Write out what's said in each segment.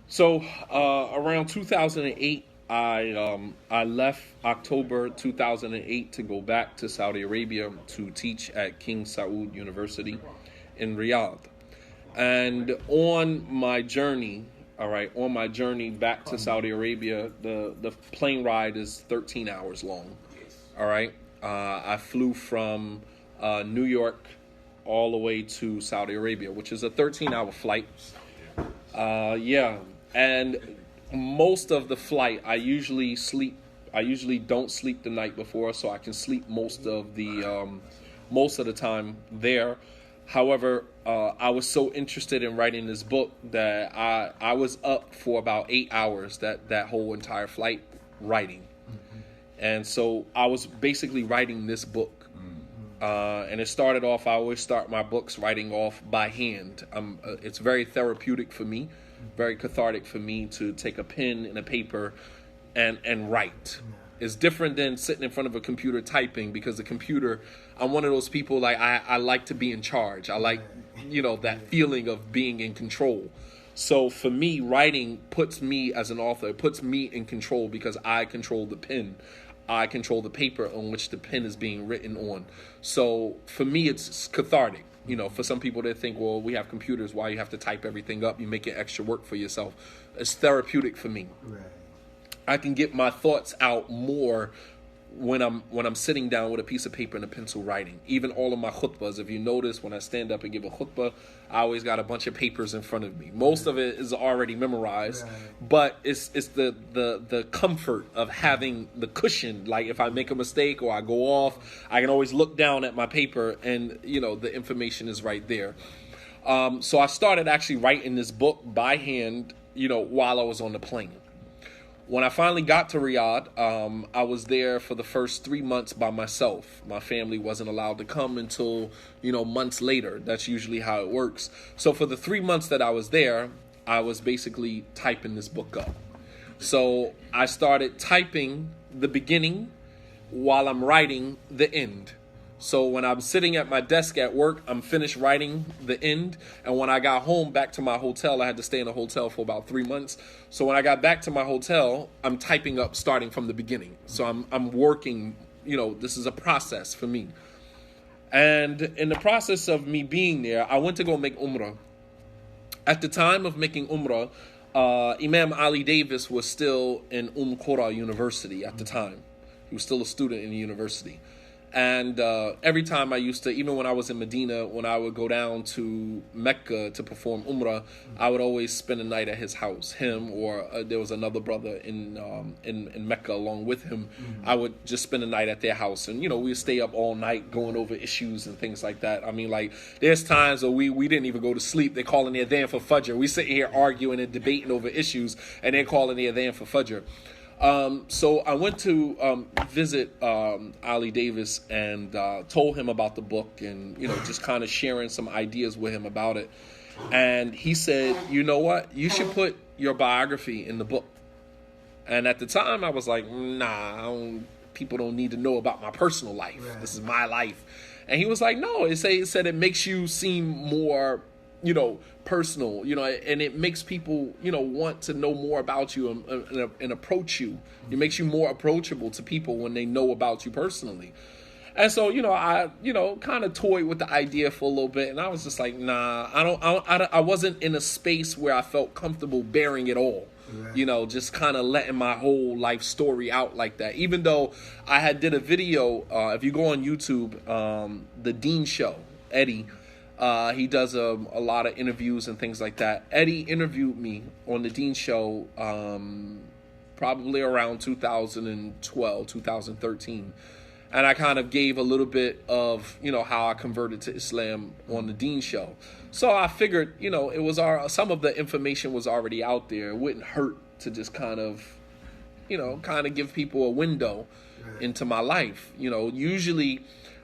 So around 2008, I left October 2008 to go back to Saudi Arabia to teach at King Saud University in Riyadh. And on my journey, all right, on my journey back to Saudi Arabia, the plane ride is 13 hours long. All right, I flew from New York all the way to Saudi Arabia, which is a 13-hour flight. Yeah, and most of the flight, I usually sleep. I usually don't sleep the night before, so I can sleep most of the time there. However, I was so interested in writing this book that I was up for about 8 hours that whole entire flight writing, and so I was basically writing this book. And it started off. I always start my books writing off by hand. It's very therapeutic for me, very cathartic for me to take a pen and a paper and write. It's different than sitting in front of a computer typing, because the computer, I'm one of those people, like I like to be in charge. I like, that feeling of being in control. So for me, writing puts me as an author, it puts me in control because I control the pen. I control the paper on which the pen is being written on. So for me, it's cathartic. For some people that think, well, we have computers, why you have to type everything up? You make it extra work for yourself. It's therapeutic for me. Right. I can get my thoughts out more when I'm sitting down with a piece of paper and a pencil writing. Even all of my khutbahs, if you notice, when I stand up and give a khutbah, I always got a bunch of papers in front of me. Most of it is already memorized, but it's the comfort of having the cushion. Like if I make a mistake or I go off, I can always look down at my paper and the information is right there. So I started actually writing this book by hand, while I was on the plane. When I finally got to Riyadh, I was there for the first 3 months by myself. My family wasn't allowed to come until, months later. That's usually how it works. So for the 3 months that I was there, I was basically typing this book up. So I started typing the beginning while I'm writing the end. So when I'm sitting at my desk at work, I'm finished writing the end. And when I got home back to my hotel, I had to stay in a hotel for about 3 months. So when I got back to my hotel, I'm typing up starting from the beginning. So I'm working, this is a process for me. And in the process of me being there, I went to go make Umrah. At the time of making Umrah, Imam Ali Davis was still in Qura University at the time. He was still a student in the university. And every time I used to, even when I was in Medina, when I would go down to Mecca to perform Umrah, I would always spend a night at his house. Him or there was another brother in Mecca along with him. I would just spend a night at their house, and we would stay up all night going over issues and things like that. I mean, like there's times where we didn't even go to sleep. They're calling their adhan for Fajr. We sitting here arguing and debating over issues, and they're calling their adhan for Fajr. So I went to visit Ali Davis and told him about the book and, just kind of sharing some ideas with him about it. And he said, you know what? You should put your biography in the book. And at the time, I was like, nah, people don't need to know about my personal life. Right. This is my life. And he was like, no, it said it makes you seem more personal, and it makes people, want to know more about you and approach you. It makes you more approachable to people when they know about you personally. And so, I kind of toyed with the idea for a little bit, and I was just like, nah, I wasn't in a space where I felt comfortable bearing it all. Right. Just kind of letting my whole life story out like that. Even though I had did a video, if you go on YouTube, the Dean Show, Eddie, he does a lot of interviews and things like that. Eddie interviewed me on the Dean Show probably around 2012, 2013. And I kind of gave a little bit of, how I converted to Islam on the Dean Show. So I figured, it was some of the information was already out there. It wouldn't hurt to just kind of give people a window into my life. Usually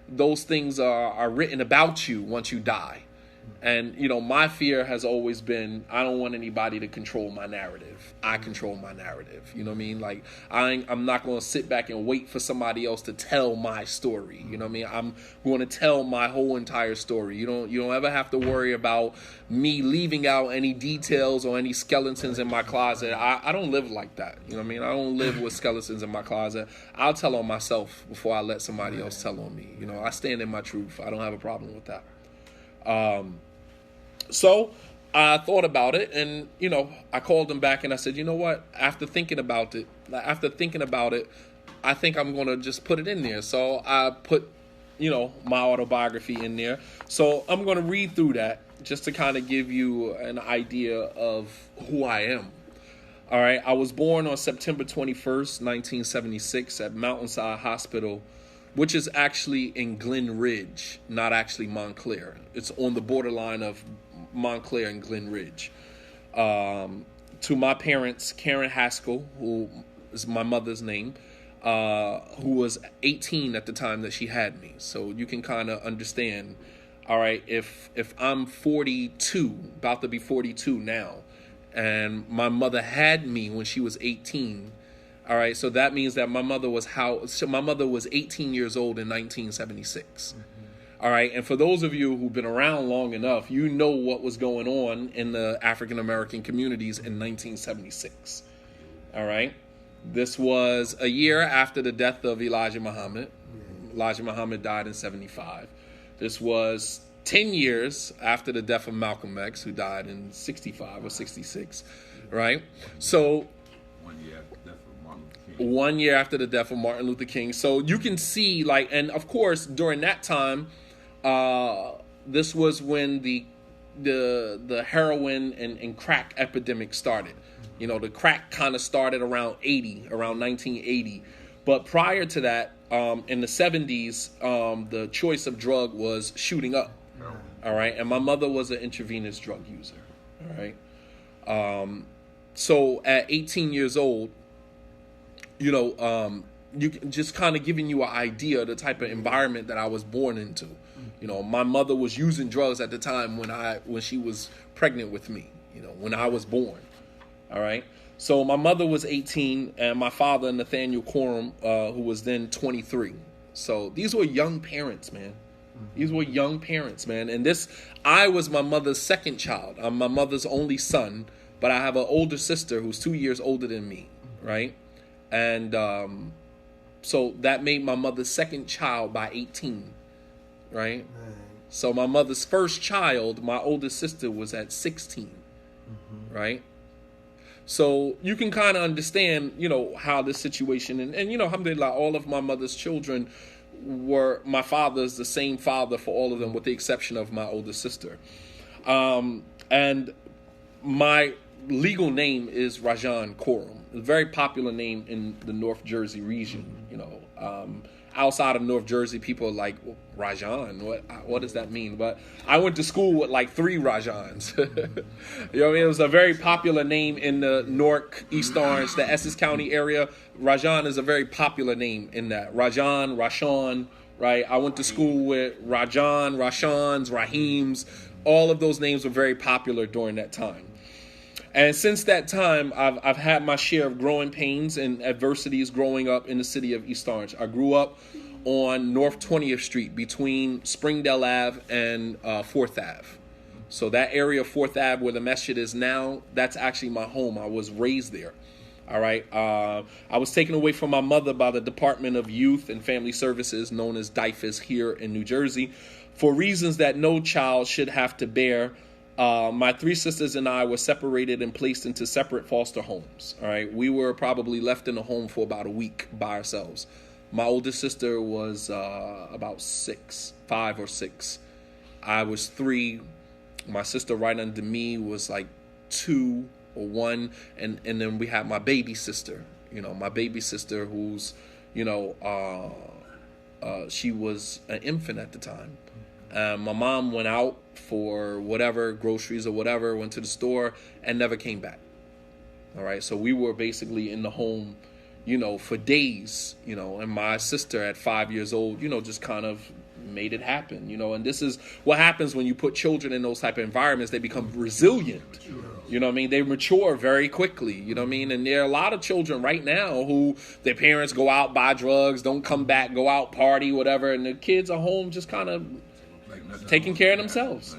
those things are written about you once you die. And, my fear has always been, I don't want anybody to control my narrative. I control my narrative. You know what I mean? Like, I'm not going to sit back and wait for somebody else to tell my story. You know what I mean? I'm going to tell my whole entire story. You don't ever have to worry about me leaving out any details or any skeletons in my closet. I don't live like that. You know what I mean? I don't live with skeletons in my closet. I'll tell on myself before I let somebody else tell on me. I stand in my truth. I don't have a problem with that. So I thought about it, and, I called him back and I said, you know what? After thinking about it, I think I'm going to just put it in there. So I put, my autobiography in there. So I'm going to read through that just to kind of give you an idea of who I am. All right. I was born on September 21st, 1976 at Mountainside Hospital, which is actually in Glen Ridge, not actually Montclair. It's on the borderline of Montclair and Glen Ridge. To my parents, Karen Haskell, who is my mother's name, who was 18 at the time that she had me. So you can kind of understand, all right, if I'm 42, about to be 42 now, and my mother had me when she was 18, all right, so that means that my mother was 18 years old in 1976. All right, and for those of you who've been around long enough, you know what was going on in the African American communities in 1976. All right, this was a year after the death of Elijah Muhammad. Elijah Muhammad died in 75. This was 10 years after the death of Malcolm X, who died in 65 or 66. Right, so 1 year after the death of Martin Luther King. So you can see, and of course, during that time, this was when the heroin and crack epidemic started. The crack kind of started around 1980. But prior to that, in the 70s, the choice of drug was shooting up. All right. And my mother was an intravenous drug user. All right. So at 18 years old, you just kind of giving you an idea of the type of environment that I was born into. My mother was using drugs at the time when she was pregnant with me, when I was born. All right. So my mother was 18 and my father, Nathaniel Coram, who was then 23. So these were young parents, man. These were young parents, man. And I was my mother's second child. I'm my mother's only son, but I have an older sister who's 2 years older than me. Right. And so that made my mother's second child by 18, right? So my mother's first child, my oldest sister, was at 16, right? So you can kind of understand, how this situation, and alhamdulillah, all of my mother's children were my father's, the same father for all of them, with the exception of my oldest sister. And my legal name is Rajan Coram. A very popular name in the North Jersey region. Outside of North Jersey, people are like, well, Rajan, what does that mean? But I went to school with like 3 Rajans. You know what I mean? It was a very popular name in the Newark, East Orange, the Essex County area. Rajan is a very popular name in that. Rajan, Rashawn, right? I went to school with Rajan, Rashans, Rahims. All of those names were very popular during that time. And since that time, I've had my share of growing pains and adversities growing up in the city of East Orange. I grew up on North 20th Street between Springdale Ave and 4th Ave. So that area of 4th Ave where the masjid is now, that's actually my home. I was raised there. All right. I was taken away from my mother by the Department of Youth and Family Services, known as DYFS, here in New Jersey, for reasons that no child should have to bear. My 3 sisters and I were separated and placed into separate foster homes. All right. We were probably left in a home for about a week by ourselves. My oldest sister was about 5 or 6. I was 3. My sister right under me was like 2 or 1. And then we had my baby sister, who's, she was an infant at the time. My mom went out for whatever, groceries or whatever, went to the store and never came back. All right. So we were basically in the home, for days, and my sister at 5 years old, just kind of made it happen, and this is what happens when you put children in those type of environments. They become resilient. You know what I mean? They mature very quickly. You know what I mean? And there are a lot of children right now who their parents go out, buy drugs, don't come back, go out, party, whatever. And the kids are home just kind of taking care of themselves.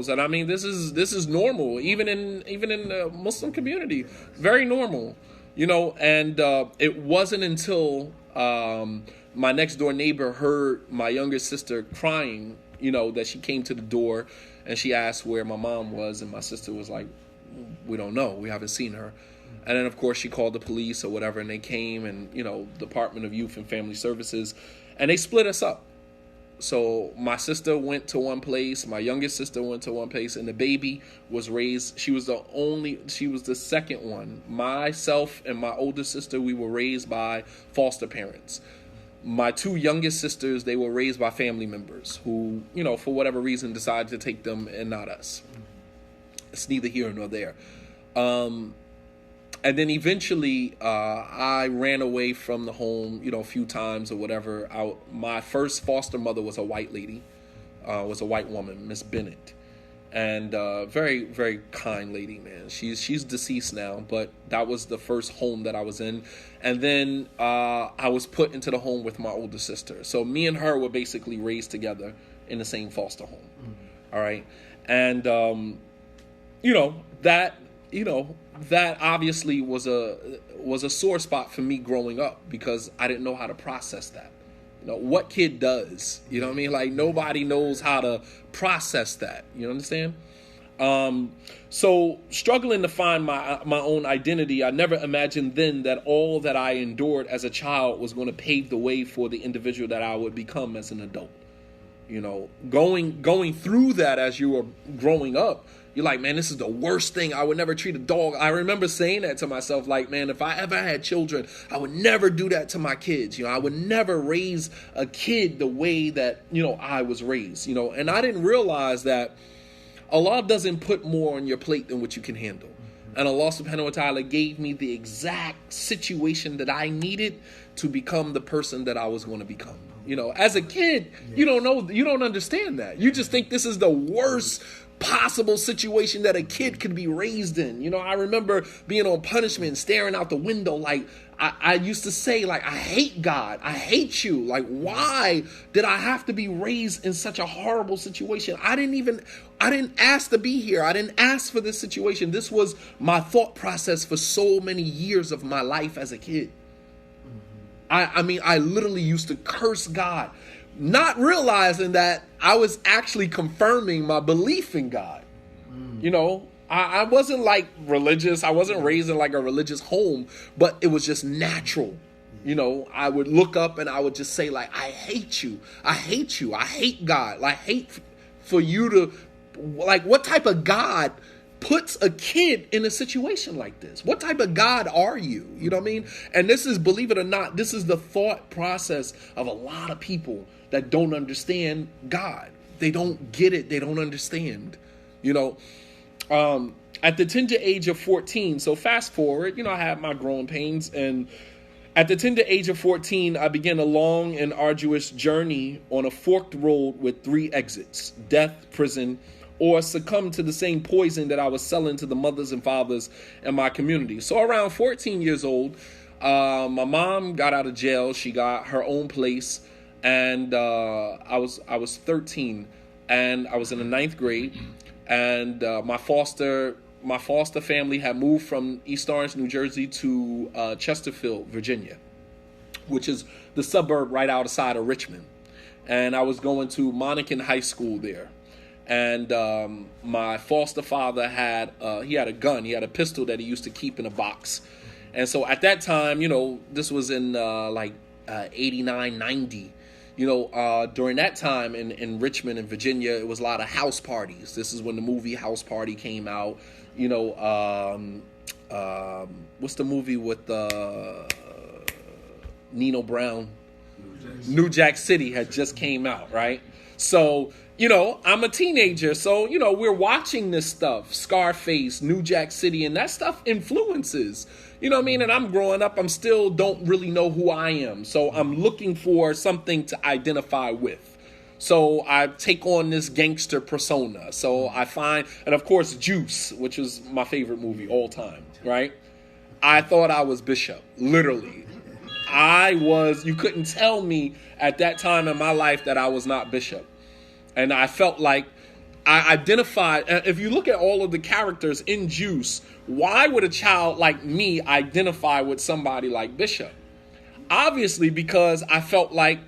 And I mean, this is normal, even in the Muslim community. Very normal. And it wasn't until my next door neighbor heard my younger sister crying, that she came to the door and she asked where my mom was, and my sister was like, we don't know, we haven't seen her. And then of course she called the police or whatever, and they came, and Department of Youth and Family Services, and they split us up. So my sister went to one place, my youngest sister went to one place, and the baby was raised. She was the second one. Myself and my older sister, we were raised by foster parents. My two youngest sisters, they were raised by family members who, for whatever reason, decided to take them and not us. It's neither here nor there. And then eventually, I ran away from the home, a few times or whatever. My first foster mother was a white lady, was a white woman, Miss Bennett. And very, very kind lady, man. She's deceased now, but that was the first home that I was in. And then I was put into the home with my older sister. So me and her were basically raised together in the same foster home. Mm-hmm. All right. And, that obviously was a sore spot for me growing up, because I didn't know how to process that. What kid does? You know what I mean? Like, nobody knows how to process that. You understand? So struggling to find my own identity, I never imagined then that all that I endured as a child was going to pave the way for the individual that I would become as an adult. Going through that as you were growing up, you're like, man, this is the worst thing. I would never treat a dog. I remember saying that to myself, like, man, if I ever had children, I would never do that to my kids. I would never raise a kid the way that, I was raised, and I didn't realize that Allah doesn't put more on your plate than what you can handle. And Allah subhanahu wa ta'ala gave me the exact situation that I needed to become the person that I was going to become. As a kid, you don't know, you don't understand that. You just think this is the worst possible situation that a kid could be raised in. I remember being on punishment, staring out the window, like I used to say, like, I hate God. I hate you. Like, why did I have to be raised in such a horrible situation? I didn't ask to be here. I didn't ask for this situation. This was my thought process for so many years of my life as a kid. I mean, I literally used to curse God, not realizing that I was actually confirming my belief in God. I wasn't like religious. I wasn't raised in like a religious home, but it was just natural. I would look up and I would just say, like, I hate you. I hate you. I hate God. Like, hate for you to, like, what type of God puts a kid in a situation like this? What type of God are you? You know what I mean? And this is, believe it or not, this is the thought process of a lot of people that don't understand God. They don't get it. They don't understand, at the tender age of 14, so fast forward, I had my growing pains, and at the tender age of 14, I began a long and arduous journey on a forked road with 3 exits: death, prison, or succumb to the same poison that I was selling to the mothers and fathers in my community. So around 14 years old, my mom got out of jail. She got her own place, and I was 13, and I was in the 9th grade, and my foster family had moved from East Orange, New Jersey to Chesterfield, Virginia, which is the suburb right outside of Richmond. And I was going to Monacan High School there. And my foster father had a gun. He had a pistol that he used to keep in a box. And so at that time, this was in 89, 90. During that time in Richmond and Virginia, it was a lot of house parties. This is when the movie House Party came out. What's the movie with Nino Brown? New Jack City had just came out, right? So, I'm a teenager, so, we're watching this stuff, Scarface, New Jack City, and that stuff influences, you know what I mean? And I'm growing up, I'm still don't really know who I am, so I'm looking for something to identify with. So I take on this gangster persona. So I find, and of course, Juice, which was my favorite movie all time, right? I thought I was Bishop, literally. You couldn't tell me at that time in my life that I was not Bishop. And I felt like I identified, if you look at all of the characters in Juice, why would a child like me identify with somebody like Bishop? Obviously, because I felt like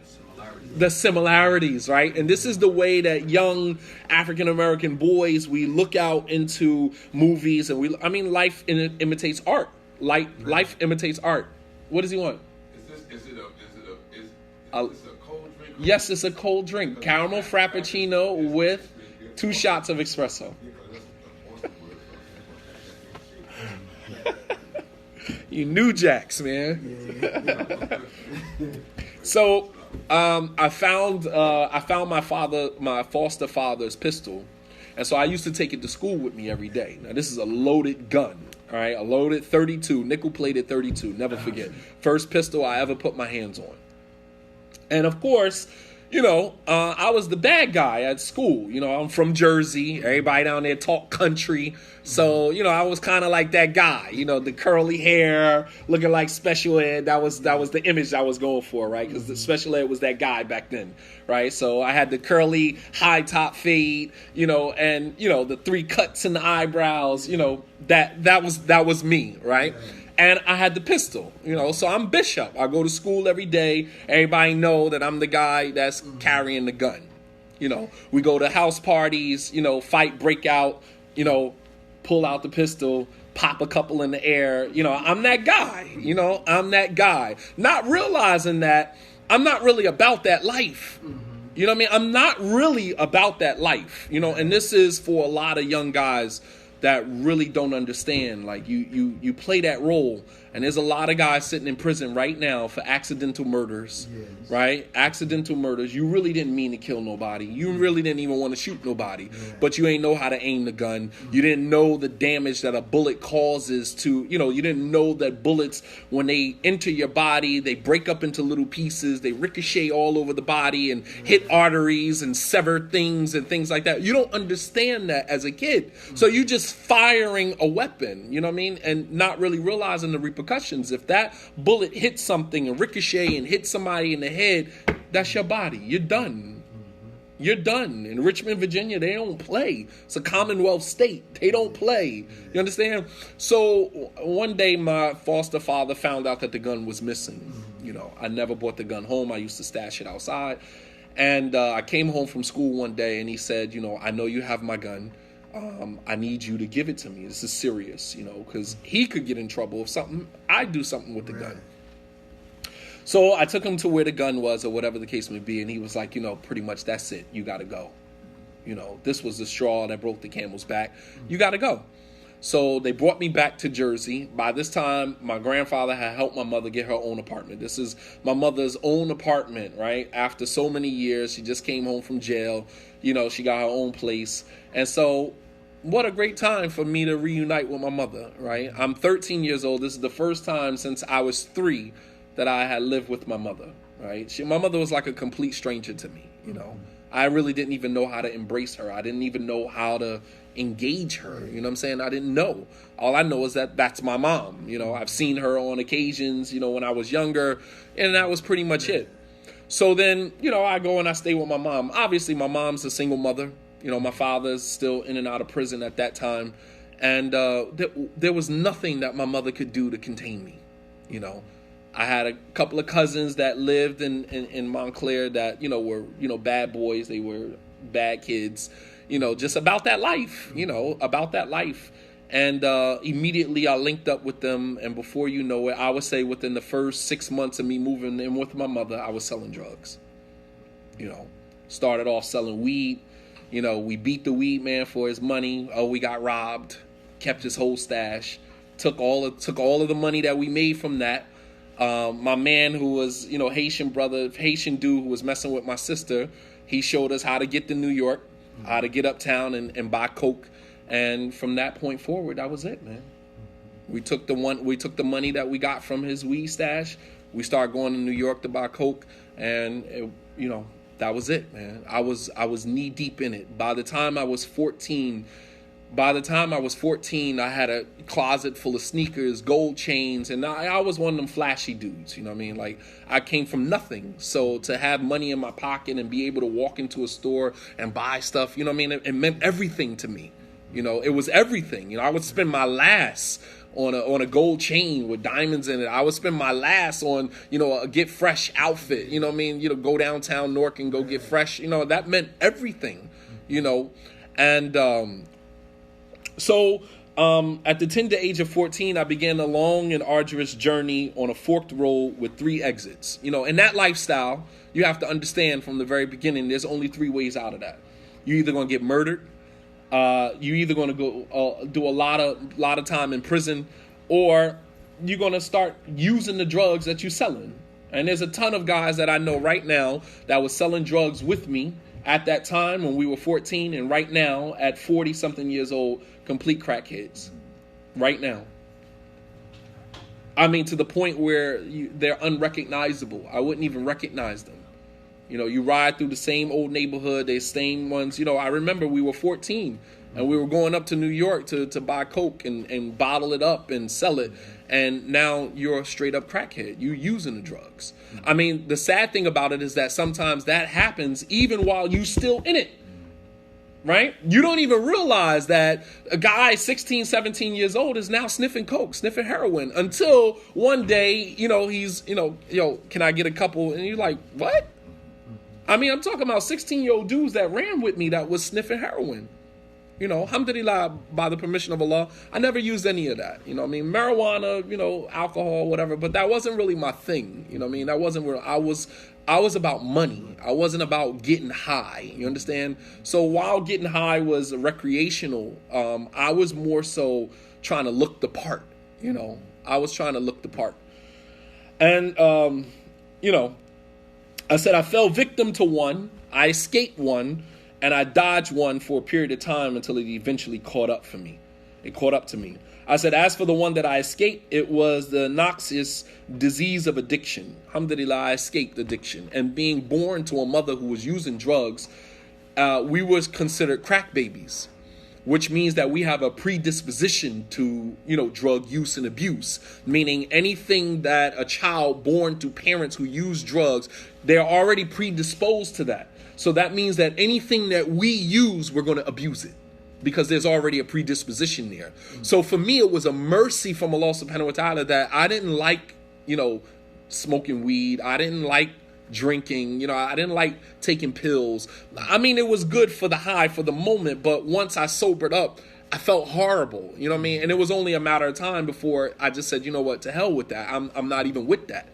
the similarities, right? And this is the way that young African-American boys, we look out into movies and life imitates art. Life imitates art. What does he want? Is this a cold drink? Yes, it's a cold drink. Caramel Frappuccino with 2 shots of espresso. You New Jacks, man. So I found my foster father's pistol, and so I used to take it to school with me every day. Now this is a loaded gun, all right, a loaded 32, nickel-plated 32. Never forget, first pistol I ever put my hands on. And of course, I was the bad guy at school. I'm from Jersey. Everybody down there talk country. So, I was kind of like that guy, the curly hair, looking like special ed. That was the image I was going for, right? Because the special ed was that guy back then, right? So I had the curly high top fade, and, the 3 cuts in the eyebrows, that was me, right? And I had the pistol, so I'm Bishop. I go to school every day. Everybody know that I'm the guy that's carrying the gun. We go to house parties, fight, break out, pull out the pistol, pop a couple in the air. I'm that guy, I'm that guy. Not realizing that I'm not really about that life. You know what I mean? I'm not really about that life, and this is for a lot of young guys that really don't understand. Like you play that role, and there's a lot of guys sitting in prison right now for accidental murders, right? Accidental murders. You really didn't mean to kill nobody. You really didn't even want to shoot nobody, but you ain't know how to aim the gun. You didn't know the damage that a bullet causes to, you didn't know that bullets, when they enter your body, they break up into little pieces, they ricochet all over the body and hit arteries and sever things and things like that. You don't understand that as a kid. So you just firing a weapon, you know what I mean? And not really realizing the repercussions. If that bullet hits something and ricochet and hits somebody in the head, that's your body. You're done. You're done. In Richmond, Virginia, they don't play. It's a Commonwealth state. They don't play. You understand? So one day my foster father found out that the gun was missing. I never brought the gun home. I used to stash it outside. And I came home from school one day and he said, I know you have my gun. I need you to give it to me. This is serious, because he could get in trouble if I do something with the gun. So I took him to where the gun was, or whatever the case may be, and he was like, pretty much that's it. You got to go. This was the straw that broke the camel's back. You got to go. So they brought me back to Jersey. By this time, my grandfather had helped my mother get her own apartment. This is my mother's own apartment, right? After so many years, she just came home from jail. She got her own place. And so what a great time for me to reunite with my mother, right? I'm 13 years old. This is the first time since I was 3 that I had lived with my mother, right? My mother was like a complete stranger to me, I really didn't even know how to embrace her. I didn't even know how to engage her. You know what I'm saying? I didn't know. All I know is that that's my mom. I've seen her on occasions, when I was younger, and that was pretty much it. So then, I go and I stay with my mom. Obviously, my mom's a single mother. My father's still in and out of prison at that time. And there was nothing that my mother could do to contain me. I had a couple of cousins that lived in Montclair that, were, bad boys. They were bad kids, just about that life, about that life. And immediately I linked up with them. And before you know it, I would say within the first 6 months of me moving in with my mother, I was selling drugs. Started off selling weed. We beat the weed man for his money. Oh, we got robbed. Kept his whole stash. Took all of the money that we made from that. My man who was, Haitian dude who was messing with my sister, He showed us how to get to New York, how to get uptown and buy coke. And from that point forward, that was it, man. We took the money that we got from his weed stash. We started going to New York to buy coke, and that was it, man. I was knee deep in it. By the time I was 14, I had a closet full of sneakers, gold chains, and I was one of them flashy dudes, you know what I mean? Like, I came from nothing. So to have money in my pocket and be able to walk into a store and buy stuff, you know what I mean? It meant everything to me. It was everything. I would spend my last on a gold chain with diamonds in it. I would spend my last on, a Get Fresh outfit, you know what I mean? Go downtown Newark and go get fresh. That meant everything, and so at the tender age of 14, I began a long and arduous journey on a forked road with 3 exits. In that lifestyle, you have to understand from the very beginning, there's only 3 ways out of that. You're either going to get murdered, you're either going to go do a lot of time in prison, or you're going to start using the drugs that you're selling. And there's a ton of guys that I know right now that was selling drugs with me at that time when we were 14, and right now at 40 something years old, complete crackheads. Right now. I mean, to the point where they're unrecognizable. I wouldn't even recognize them. You ride through the same old neighborhood, they same ones. I remember we were 14 and we were going up to New York to buy coke and bottle it up and sell it. And now you're a straight up crackhead. You're using the drugs. I mean, the sad thing about it is that sometimes that happens even while you're still in it. Right? You don't even realize that a guy 16, 17 years old is now sniffing coke, sniffing heroin, until one day, he's, can I get a couple? And you're like, what? I mean, I'm talking about 16-year-old dudes that ran with me that was sniffing heroin. Alhamdulillah, by the permission of Allah, I never used any of that. Marijuana, alcohol, whatever, but that wasn't really my thing. That wasn't where I was about money. I wasn't about getting high. You understand? So while getting high was recreational, I was more so trying to look the part. I was trying to look the part. And, I said I fell victim to one, I escaped one, and I dodged one for a period of time until it eventually caught up for me. It caught up to me. I said, as for the one that I escaped, it was the noxious disease of addiction. Alhamdulillah, I escaped addiction. And being born to a mother who was using drugs, we was considered crack babies, which means that we have a predisposition to, drug use and abuse, meaning anything that a child born to parents who use drugs, they're already predisposed to that. So that means that anything that we use, we're going to abuse it because there's already a predisposition there. Mm-hmm. So for me, it was a mercy from Allah subhanahu wa ta'ala that I didn't like, smoking weed. I didn't like drinking, I didn't like taking pills. I mean, it was good for the high for the moment, but once I sobered up, I felt horrible, you know what I mean? And it was only a matter of time before I just said, you know what, to hell with that. I'm not even with that.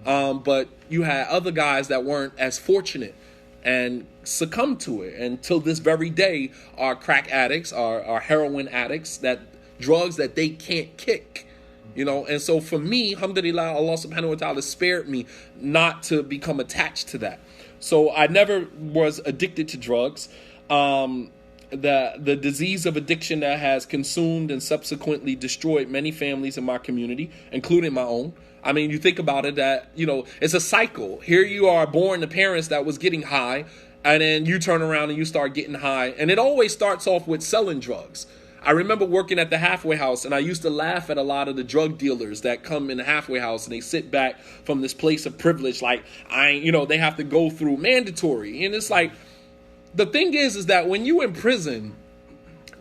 But you had other guys that weren't as fortunate and succumbed to it. And till this very day, are crack addicts, are heroin addicts, that drugs that they can't kick. And so for me, alhamdulillah, Allah subhanahu wa ta'ala spared me not to become attached to that. So I never was addicted to drugs. The disease of addiction that has consumed and subsequently destroyed many families in my community, including my own. I mean, you think about it that, it's a cycle. Here you are born to parents that was getting high, and then you turn around and you start getting high. And it always starts off with selling drugs. I remember working at the halfway house, and I used to laugh at a lot of the drug dealers that come in the halfway house and they sit back from this place of privilege, like they have to go through mandatory. And it's like, the thing is that when you in prison,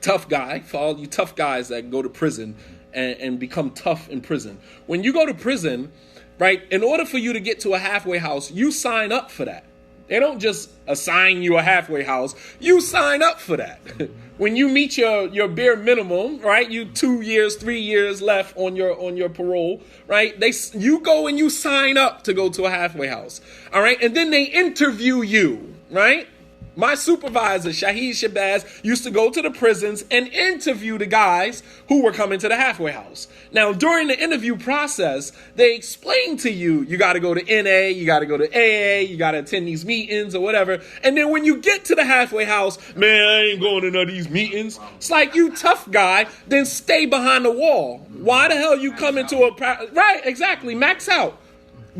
tough guy, for all you tough guys that go to prison and become tough in prison, when you go to prison, right, in order for you to get to a halfway house, you sign up for that. They don't just assign you a halfway house. You sign up for that. When you meet your bare minimum, right? You 2 years, 3 years left on your parole, right? You go and you sign up to go to a halfway house. All right? And then they interview you, right? My supervisor, Shahid Shabazz, used to go to the prisons and interview the guys who were coming to the halfway house. Now, during the interview process, they explain to you, you got to go to NA, you got to go to AA, you got to attend these meetings or whatever. And then when you get to the halfway house, man, I ain't going to none of these meetings. It's like, you tough guy, then stay behind the wall. Why the hell you come into a... Right, exactly, max out.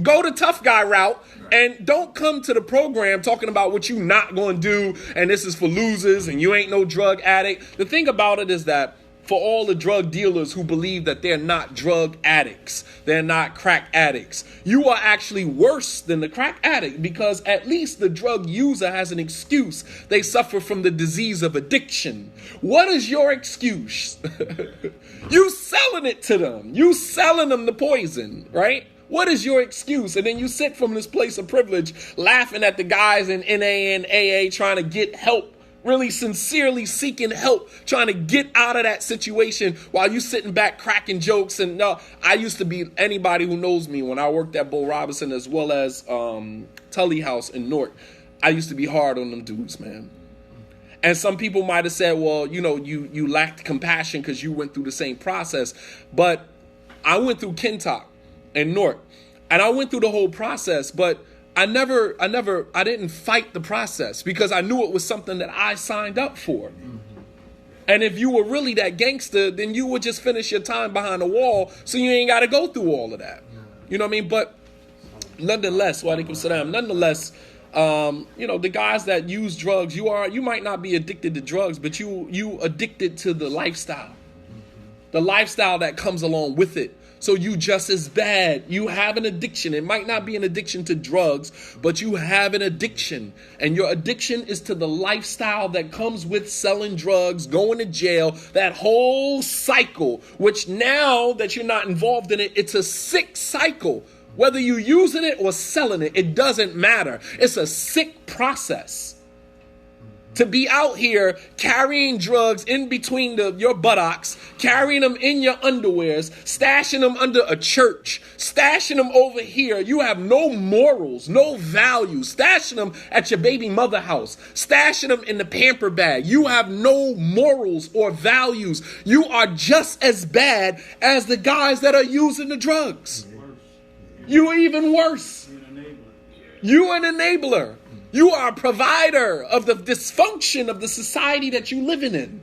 Go the tough guy route and don't come to the program talking about what you not going to do and this is for losers and you ain't no drug addict. The thing about it is that for all the drug dealers who believe that they're not drug addicts, they're not crack addicts, you are actually worse than the crack addict because at least the drug user has an excuse. They suffer from the disease of addiction. What is your excuse? You selling it to them. You selling them the poison, right? What is your excuse? And then you sit from this place of privilege laughing at the guys in NA and AA trying to get help, really sincerely seeking help, trying to get out of that situation while you sitting back cracking jokes. And no, I used to be, anybody who knows me, when I worked at Bull Robinson as well as Tully House in Newark, I used to be hard on them dudes, man. And some people might have said, well, you know, you lacked compassion because you went through the same process. But I went through Kintock and Newark, and I went through the whole process, but I didn't fight the process because I knew it was something that I signed up for. Mm-hmm. And if you were really that gangster, then you would just finish your time behind the wall, so you ain't got to go through all of that. You know what I mean? But nonetheless, you know, the guys that use drugs, you might not be addicted to drugs, but you addicted to the lifestyle. The lifestyle that comes along with it. So you just as bad. You have an addiction. It might not be an addiction to drugs, but you have an addiction. And your addiction is to the lifestyle that comes with selling drugs, going to jail, that whole cycle, which now that you're not involved in it, it's a sick cycle. Whether you're using it or selling it, it doesn't matter. It's a sick process. To be out here carrying drugs in between your buttocks, carrying them in your underwears, stashing them under a church, stashing them over here. You have no morals, no values. Stashing them at your baby mother house, stashing them in the pamper bag. You have no morals or values. You are just as bad as the guys that are using the drugs. You are even worse. You are an enabler. You are a provider of the dysfunction of the society that you're living in.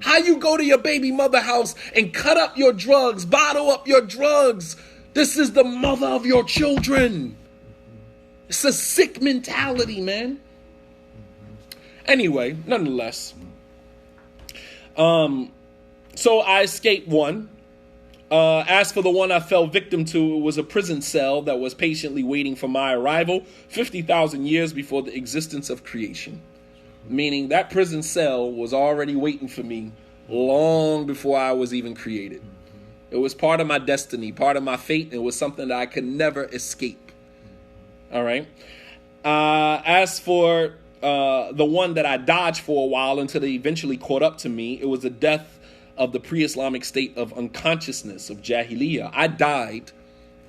How you go to your baby mother house and cut up your drugs, bottle up your drugs. This is the mother of your children. It's a sick mentality, man. Anyway, nonetheless. So I escaped one. As for the one I fell victim to, it was a prison cell that was patiently waiting for my arrival 50,000 years before the existence of creation. Meaning that prison cell was already waiting for me long before I was even created. It was part of my destiny, part of my fate. It was something that I could never escape. All right. As for the one that I dodged for a while until they eventually caught up to me, it was the death of the pre-Islamic state of unconsciousness, of Jahiliyyah. I died.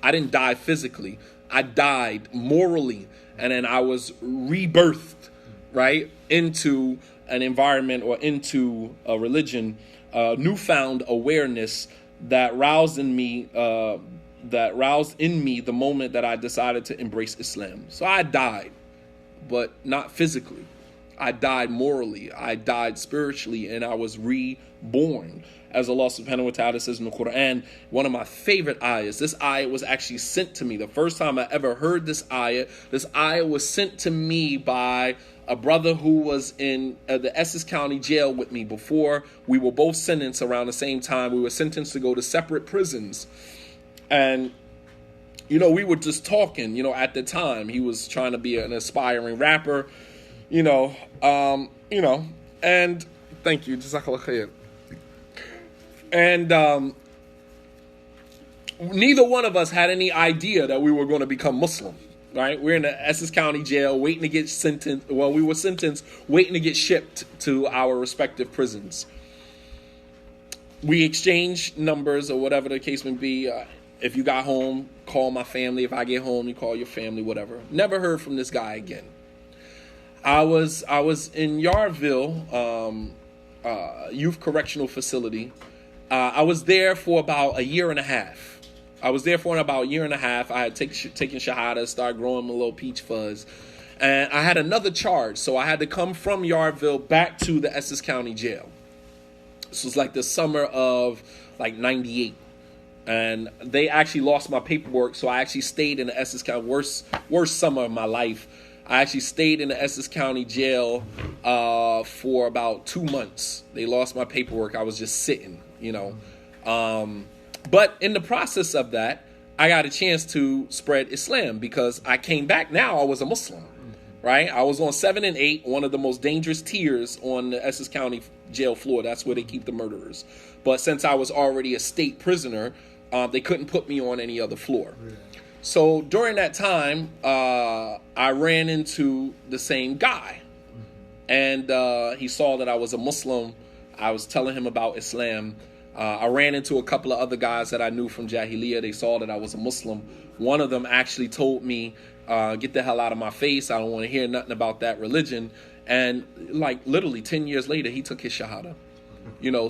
I didn't die physically. I died morally. And then I was rebirthed, right, into an environment or into a religion, newfound awareness that roused in me the moment that I decided to embrace Islam. So I died, but not physically. I died morally. I died spiritually, and I was reborn. As Allah subhanahu wa ta'ala says in the Quran, one of my favorite ayahs. This ayah was actually sent to me. The first time I ever heard this ayah was sent to me by a brother who was in the Essex County jail with me before. We were both sentenced around the same time. We were sentenced to go to separate prisons. And you know, we were just talking, you know, at the time. He was trying to be an aspiring rapper. And thank you, Jazakallah khair. And neither one of us had any idea that we were going to become Muslim, right? We're in the Essex County jail waiting to get sentenced. Well, we were sentenced, waiting to get shipped to our respective prisons. We exchanged numbers or whatever the case may be. If you got home, call my family. If I get home, you call your family, whatever. Never heard from this guy again. I was in Yarville, youth correctional facility. I was there for about a year and a half. I had taken Shahada, started growing my little peach fuzz. And I had another charge, so I had to come from Yarville back to the Essex County Jail. This was like the summer of like 98. And they actually lost my paperwork, so I actually stayed in the Essex County, worst summer of my life. I actually stayed in the Essex County Jail for about 2 months. They lost my paperwork. I was just sitting, But in the process of that, I got a chance to spread Islam because I came back. Now I was a Muslim, right? I was on 7 and 8, one of the most dangerous tiers on the Essex County jail floor. That's where they keep the murderers. But since I was already a state prisoner, they couldn't put me on any other floor. Yeah. So during that time, I ran into the same guy. And he saw that I was a Muslim. I was telling him about Islam. I ran into a couple of other guys that I knew from Jahiliyyah. They saw that I was a Muslim. One of them actually told me, get the hell out of my face. I don't want to hear nothing about that religion. And like literally 10 years later, he took his Shahada.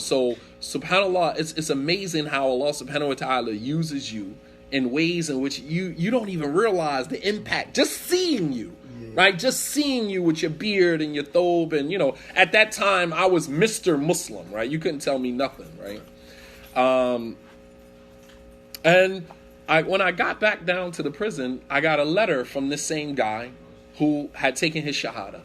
So subhanAllah, it's amazing how Allah subhanahu wa ta'ala uses you in ways in which you don't even realize the impact. Just seeing you, right? Just seeing you with your beard and your thobe. And, at that time, I was Mr. Muslim, right? You couldn't tell me nothing, right? And when I got back down to the prison, I got a letter from this same guy who had taken his Shahada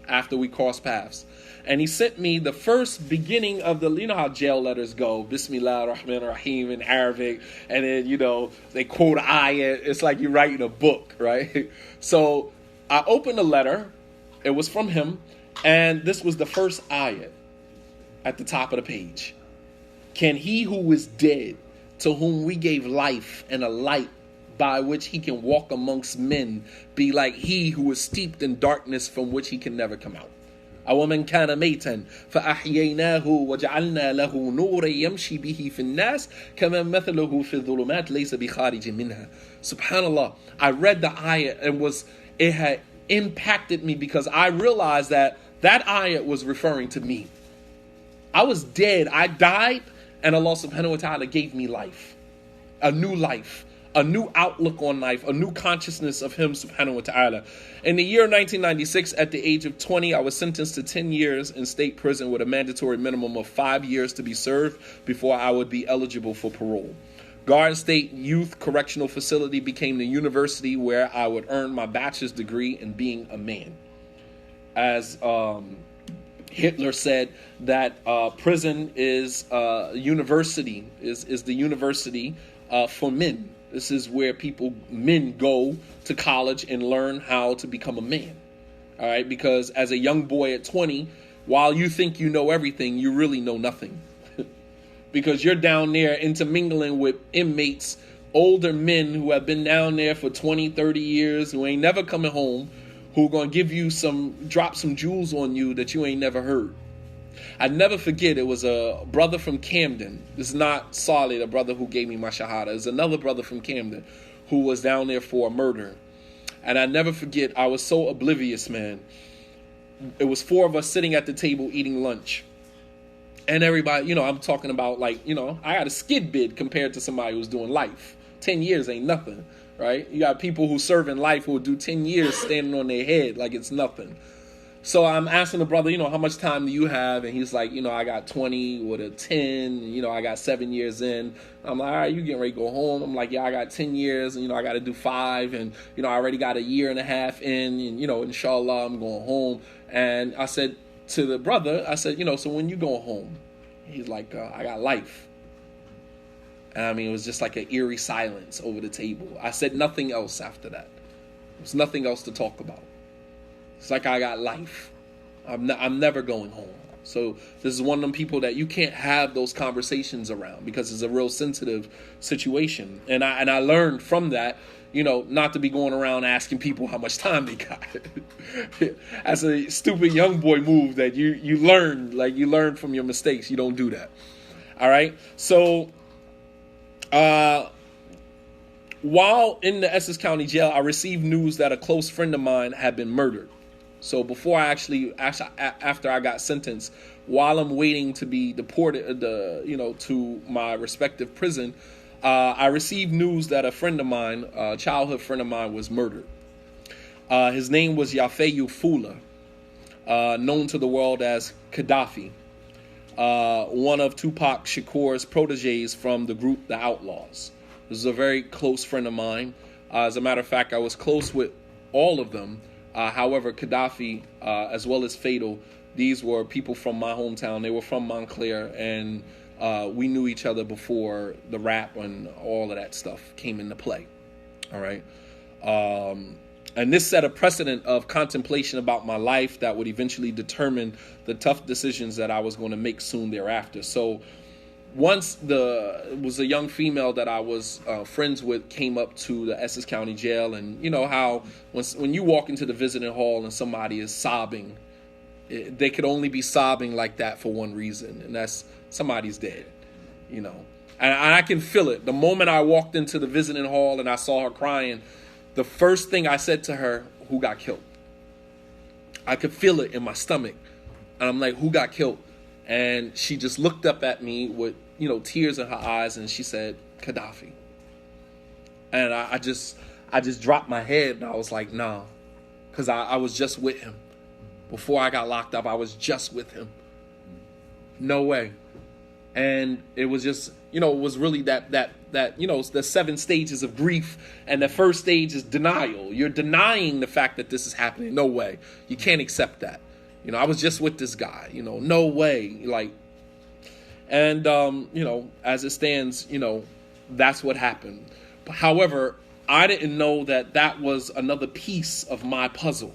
after we crossed paths. And he sent me the first beginning of the, how jail letters go, Bismillah ar-Rahman ar-Rahim in Arabic. And then, they quote ayat. It's like you're writing a book, right? So I opened the letter. It was from him. And this was the first ayat at the top of the page. Can he who is dead, to whom we gave life and a light by which he can walk amongst men, be like he who is steeped in darkness from which he can never come out? أَوَمَنْ كَانَ مَيْتًا فَأَحْيَيْنَاهُ وَجَعَلْنَا لَهُ نُورًا يَمْشِي بِهِ فِي النَّاسِ كَمَنْ مَثَلُهُ فِي الظُّلُمَاتِ لَيْسَ بِخَارِجٍ مِنْهَا. Subhanallah, I read the ayat and it had impacted me because I realized that ayat was referring to me. I was dead. I died, and Allah subhanahu wa ta'ala gave me life. A new life. A new outlook on life, a new consciousness of him, subhanahu wa ta'ala. In the year 1996, at the age of 20, I was sentenced to 10 years in state prison with a mandatory minimum of 5 years to be served before I would be eligible for parole. Garden State Youth Correctional Facility became the university where I would earn my bachelor's degree in being a man. As Hitler said that prison is university, is the university for men. This is where men go to college and learn how to become a man. All right, because as a young boy at 20, while you think you know everything, you really know nothing. Because you're down there intermingling with inmates, older men who have been down there for 20, 30 years, who ain't never coming home, who are going to give you drop some jewels on you that you ain't never heard. I never forget, it was a brother from Camden. This is not Saleh, the brother who gave me my Shahada. It's another brother from Camden who was down there for a murder. And I never forget, I was so oblivious, man. It was 4 of us sitting at the table eating lunch. And everybody, I'm talking about I got a skid bid compared to somebody who's doing life. 10 years ain't nothing, right? You got people who serve in life who will do 10 years standing on their head like it's nothing. So I'm asking the brother, how much time do you have? And he's like, I got 20 with a 10, I got 7 years in. I'm like, all right, you getting ready to go home? I'm like, yeah, I got 10 years and, I got to do 5 and, I already got a year and a half in and, inshallah, I'm going home. And I said to the brother, so when you going home? He's like, I got life. And it was just like an eerie silence over the table. I said nothing else after that. There was nothing else to talk about. It's like I got life. I'm never going home. So this is one of them people that you can't have those conversations around because it's a real sensitive situation. And I learned from that, not to be going around asking people how much time they got. As a stupid young boy move that you learn from your mistakes. You don't do that. All right. So while in the Essex County Jail, I received news that a close friend of mine had been murdered. So before after I got sentenced, while I'm waiting to be deported, to my respective prison, I received news that a friend of mine, a childhood friend of mine, was murdered. His name was Yafeyu Fula, known to the world as Gaddafi, one of Tupac Shakur's proteges from the group The Outlaws. This is a very close friend of mine. As a matter of fact, I was close with all of them. However, Gaddafi, as well as Fatal, these were people from my hometown. They were from Montclair, and we knew each other before the rap and all of that stuff came into play. All right. And this set a precedent of contemplation about my life that would eventually determine the tough decisions that I was going to make soon thereafter. So once it was a young female that I was friends with came up to the Essex County Jail, and you know how when you walk into the visiting hall and somebody is sobbing, they could only be sobbing like that for one reason, and that's somebody's dead, you know. And I can feel it. The moment I walked into the visiting hall and I saw her crying, the first thing I said to her, who got killed? I could feel it in my stomach. And I'm like, who got killed? And she just looked up at me with, tears in her eyes, and she said, Gaddafi. And I just dropped my head, and I was like, nah. Because I was just with him. Before I got locked up, I was just with him. No way. And it was just, it was really that the 7 stages of grief. And the first stage is denial. You're denying the fact that this is happening. No way. You can't accept that. I was just with this guy, no way. And as it stands, that's what happened. But however, I didn't know that was another piece of my puzzle.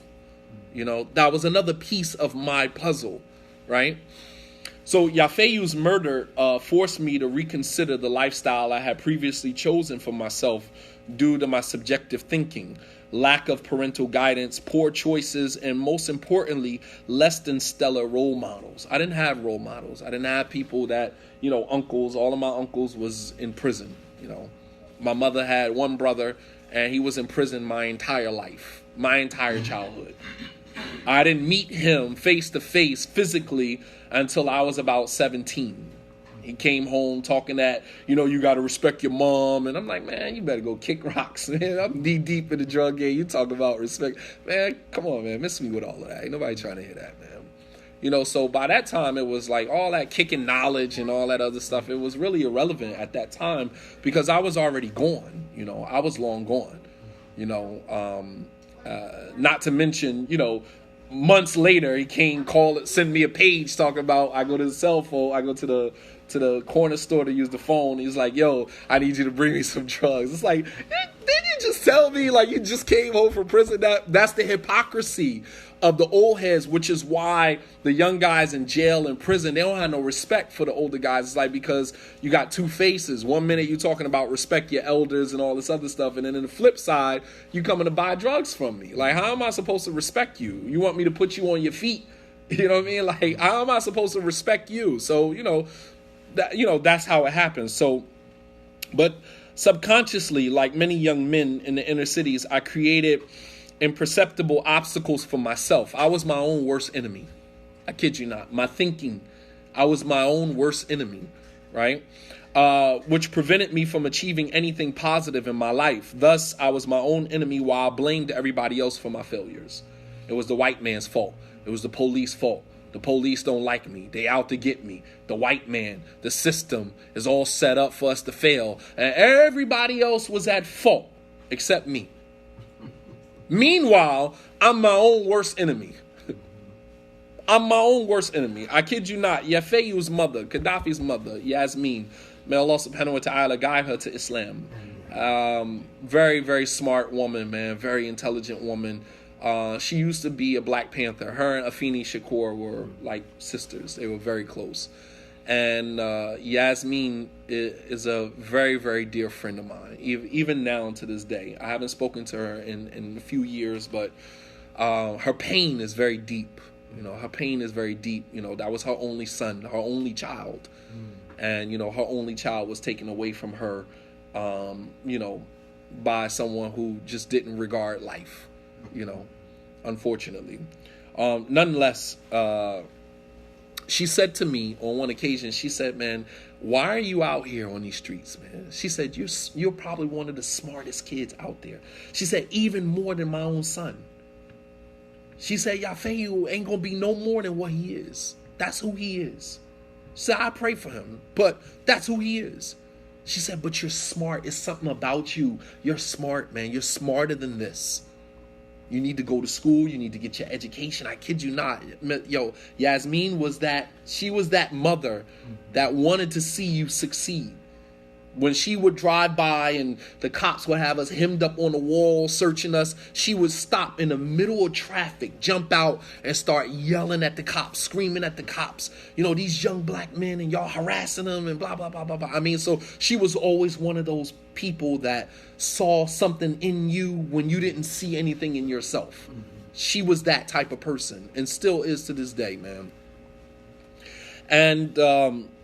That was another piece of my puzzle, right? So Yafeyu's murder forced me to reconsider the lifestyle I had previously chosen for myself due to my subjective thinking, lack of parental guidance, poor choices, and most importantly, less than stellar role models. I didn't have role models. I didn't have people that, uncles. All of my uncles was in prison. My mother had one brother, and he was in prison my entire life, my entire childhood. I didn't meet him face to face physically until I was about 17. He came home talking that, you got to respect your mom. And I'm like, man, you better go kick rocks, man. I'm deep in the drug game. You talk about respect. Man, come on, man. Miss me with all of that. Ain't nobody trying to hear that, man. So by that time, it was like all that kicking knowledge and all that other stuff. It was really irrelevant at that time because I was already gone. I was long gone. Not to mention, months later, he came, send me a page talking about, I go to the cell phone, I go to the corner store to use the phone. He's like, yo, I need you to bring me some drugs. It's like, didn't you just tell me like you just came home from prison? That's the hypocrisy of the old heads, which is why the young guys in jail and prison, they don't have no respect for the older guys. It's like because you got two faces. 1 minute you talking about respect your elders and all this other stuff, and then in the flip side, you coming to buy drugs from me. Like, how am I supposed to respect you? You want me to put you on your feet? You know what I mean? Like, how am I supposed to respect you? So, that's how it happens. So, but subconsciously, like many young men in the inner cities, I created imperceptible obstacles for myself. I was my own worst enemy. I kid you not. My thinking, I was my own worst enemy, right? Which prevented me from achieving anything positive in my life. Thus, I was my own enemy while I blamed everybody else for my failures. It was the white man's fault. It was the police fault. The police don't like me. They out to get me. The white man, the system is all set up for us to fail. And everybody else was at fault except me. Meanwhile, I'm my own worst enemy. I'm my own worst enemy. I kid you not. Yafeyu's mother, Gaddafi's mother, Yasmin, may Allah subhanahu wa ta'ala guide her to Islam. Very, very smart woman, man. Very intelligent woman. She used to be a Black Panther. Her and Afeni Shakur were like sisters. They were very close. And Yasmin is a very, very dear friend of mine, even now to this day. I haven't spoken to her in a few years, but her pain is very deep. Her pain is very deep. That was her only son, her only child. And, her only child was taken away from her, by someone who just didn't regard life, unfortunately. Nonetheless, she said to me on one occasion, she said, man, why are you out here on these streets, man? She said, you're probably one of the smartest kids out there. She said, even more than my own son. She said, Yafeu ain't going to be no more than what he is. That's who he is. She said, I pray for him, but that's who he is. She said, but you're smart. It's something about you. You're smart, man. You're smarter than this. You need to go to school. You need to get your education. I kid you not. Yo, Yasmin she was that mother that wanted to see you succeed. When she would drive by and the cops would have us hemmed up on the wall searching us, she would stop in the middle of traffic, jump out and start yelling at the cops, screaming at the cops. You know, these young black men and y'all harassing them and blah, blah, blah, blah, blah. I mean, so she was always one of those people that saw something in you when you didn't see anything in yourself. Mm-hmm. She was that type of person and still is to this day, man. And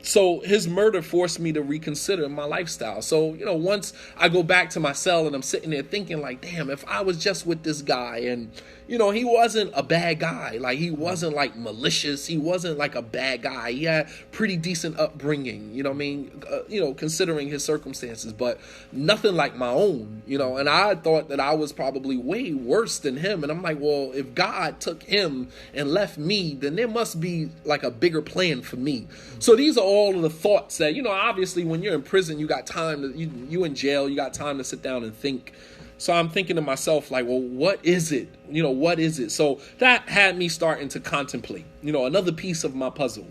so his murder forced me to reconsider my lifestyle. So, you know, once I go back to my cell and I'm sitting there thinking like, damn, if I was just with this guy and, you know, he wasn't a bad guy. Like, he wasn't like malicious. He wasn't like a bad guy. He had pretty decent upbringing, you know what I mean? Considering his circumstances, but nothing like my own, you know, and I thought that I was probably way worse than him. And I'm like, well, if God took him and left me, then there must be like a bigger plan for me. So these are all of the thoughts that, you know, obviously when you're in prison, you got time to, you in jail, you got time to sit down and think. So I'm thinking to myself, like, well, what is it? You know, what is it? So that had me starting to contemplate, you know, another piece of my puzzle.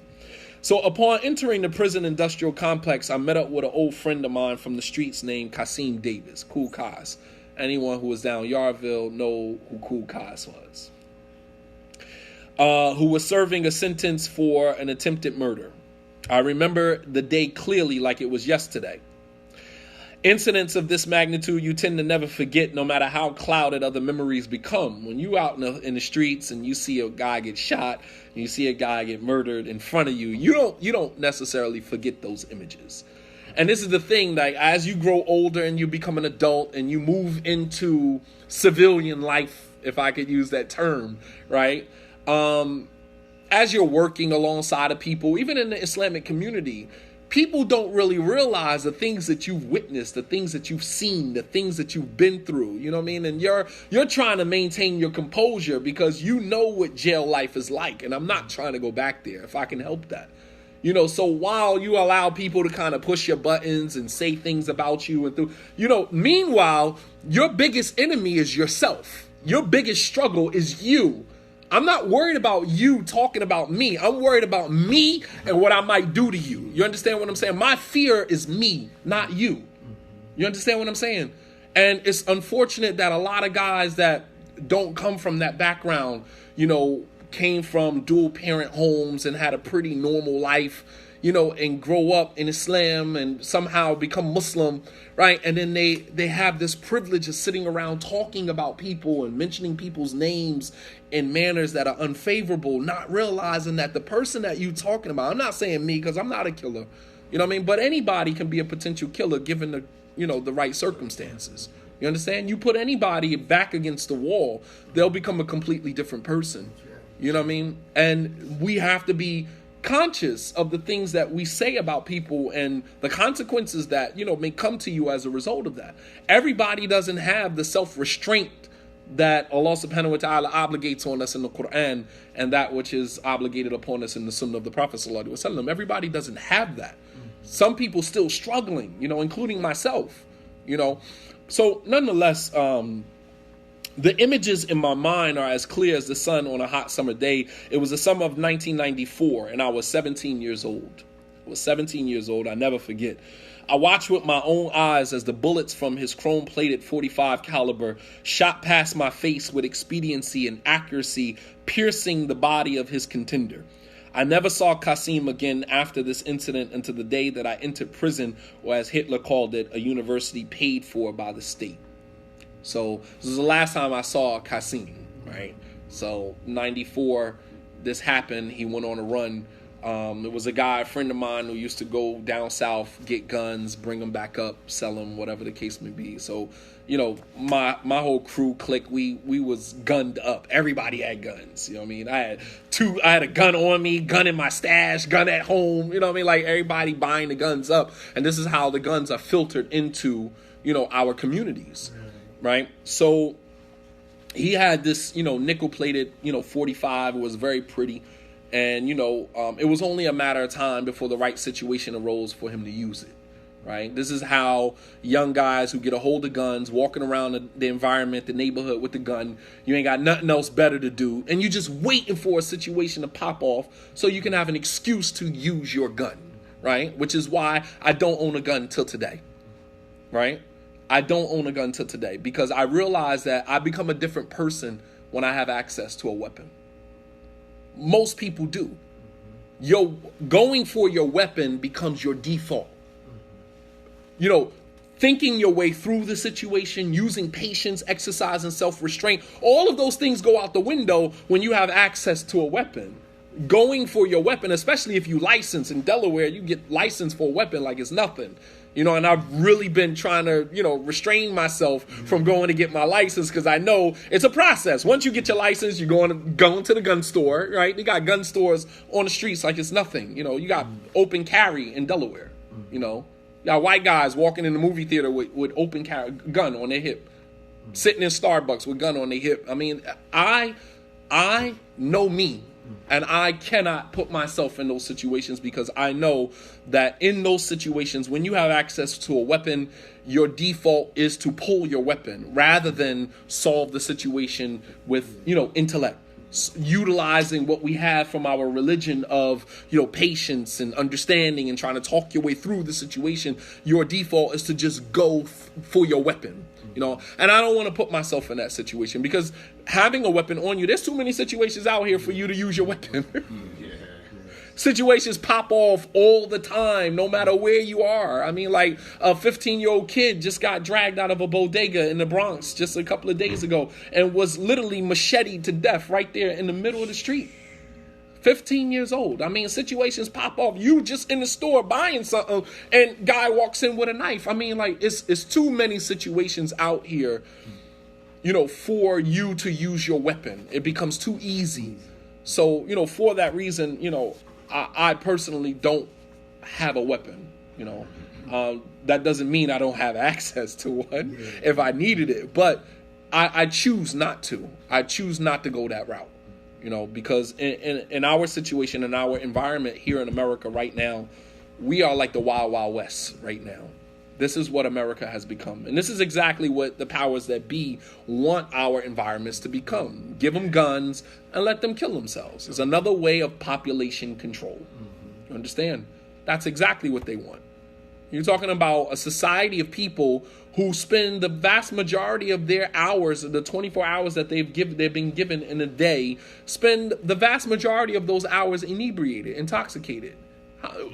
So upon entering the prison industrial complex, I met up with an old friend of mine from the streets named Kasim Davis, Cool Kaz. Anyone who was down Yarville know who Cool Kaz was. Who was serving a sentence for an attempted murder. I remember the day clearly like it was yesterday. Incidents of this magnitude you tend to never forget, no matter how clouded other memories become. When you out in the streets and you see a guy get shot, and you see a guy get murdered in front of you, you don't necessarily forget those images. And this is the thing, like as you grow older and you become an adult and you move into civilian life, if I could use that term, right? As you're working alongside of people, even in the Islamic community, people don't really realize the things that you've witnessed, the things that you've seen, the things that you've been through, you know what I mean? And you're trying to maintain your composure because you know what jail life is like. And I'm not trying to go back there if I can help that. You know, so while you allow people to kind of push your buttons and say things about you and through, you know, meanwhile, your biggest enemy is yourself. Your biggest struggle is you. I'm not worried about you talking about me. I'm worried about me and what I might do to you. You understand what I'm saying? My fear is me, not you. You understand what I'm saying? And it's unfortunate that a lot of guys that don't come from that background, you know, came from dual parent homes and had a pretty normal life, you know, and grow up in Islam and somehow become Muslim, right? And then they have this privilege of sitting around talking about people and mentioning people's names in manners that are unfavorable, not realizing that the person that you talking about, I'm not saying me because I'm not a killer, you know what I mean? But anybody can be a potential killer given the, you know, the right circumstances. You understand? You put anybody back against the wall, they'll become a completely different person. You know what I mean? And we have to be conscious of the things that we say about people and the consequences that, you know, may come to you as a result of that. Everybody doesn't have the self-restraint that Allah subhanahu wa ta'ala obligates on us in the Quran and that which is obligated upon us in the Sunnah of the Prophet sallallahu alaihi wasallam. Everybody doesn't have that. Some people still struggling, you know, including myself, you know. So nonetheless, the images in my mind are as clear as the sun on a hot summer day. It was the summer of 1994, and I was 17 years old. I never forget. I watched with my own eyes as the bullets from his chrome-plated .45 caliber shot past my face with expediency and accuracy, piercing the body of his contender. I never saw Kasim again after this incident until the day that I entered prison, or as Hitler called it, a university paid for by the state. So this was the last time I saw Kasim, right? So 94, this happened. He went on a run There was a friend of mine, who used to go down south, get guns, bring them back up, sell them, whatever the case may be. So, my whole crew clique, we was gunned up. Everybody had guns. You know what I mean? I had a gun on me, gun in my stash, gun at home. You know what I mean? Like, everybody buying the guns up. And this is how the guns are filtered into, our communities, right? So he had this, nickel-plated, 45. It was very pretty. And, it was only a matter of time before the right situation arose for him to use it, right? This is how young guys who get a hold of guns, walking around the environment, the neighborhood with the gun, you ain't got nothing else better to do, and you just waiting for a situation to pop off so you can have an excuse to use your gun, right? Which is why I don't own a gun till today, right? I don't own a gun till today because I realize that I become a different person when I have access to a weapon. Most people do. Going for your weapon becomes your default. Thinking your way through the situation, using patience, exercising self-restraint, all of those things go out the window when you have access to a weapon. Going for your weapon, especially if you license in Delaware, you get licensed for a weapon like it's nothing. And I've really been trying to, restrain myself from going to get my license because I know it's a process. Once you get your license, you're going to the gun store, right? They got gun stores on the streets like it's nothing. You got open carry in Delaware. You got white guys walking in the movie theater with open carry, gun on their hip, sitting in Starbucks with gun on their hip. I mean, I know me. And I cannot put myself in those situations because I know that in those situations, when you have access to a weapon, your default is to pull your weapon rather than solve the situation with, intellect. Utilizing what we have from our religion of, patience and understanding and trying to talk your way through the situation, your default is to just go for your weapon. And I don't want to put myself in that situation because having a weapon on you, there's too many situations out here for you to use your weapon. Situations pop off all the time, no matter where you are. I mean, like a 15-year-old kid just got dragged out of a bodega in the Bronx just a couple of days ago and was literally macheted to death right there in the middle of the street. 15 years old. I mean, situations pop off. You just in the store buying something and guy walks in with a knife. I mean, like it's too many situations out here, for you to use your weapon. It becomes too easy. So, for that reason, I personally don't have a weapon, that doesn't mean I don't have access to one if I needed it, but I choose not to. I choose not to go that route. Because in our situation, in our environment here in America right now, we are like the Wild Wild West right now. This is what America has become. And this is exactly what the powers that be want our environments to become. Give them guns and let them kill themselves. It's another way of population control. You understand? That's exactly what they want. You're talking about a society of people who spend the vast majority of their hours, the 24 hours that they've been given in a day, spend the vast majority of those hours inebriated, intoxicated.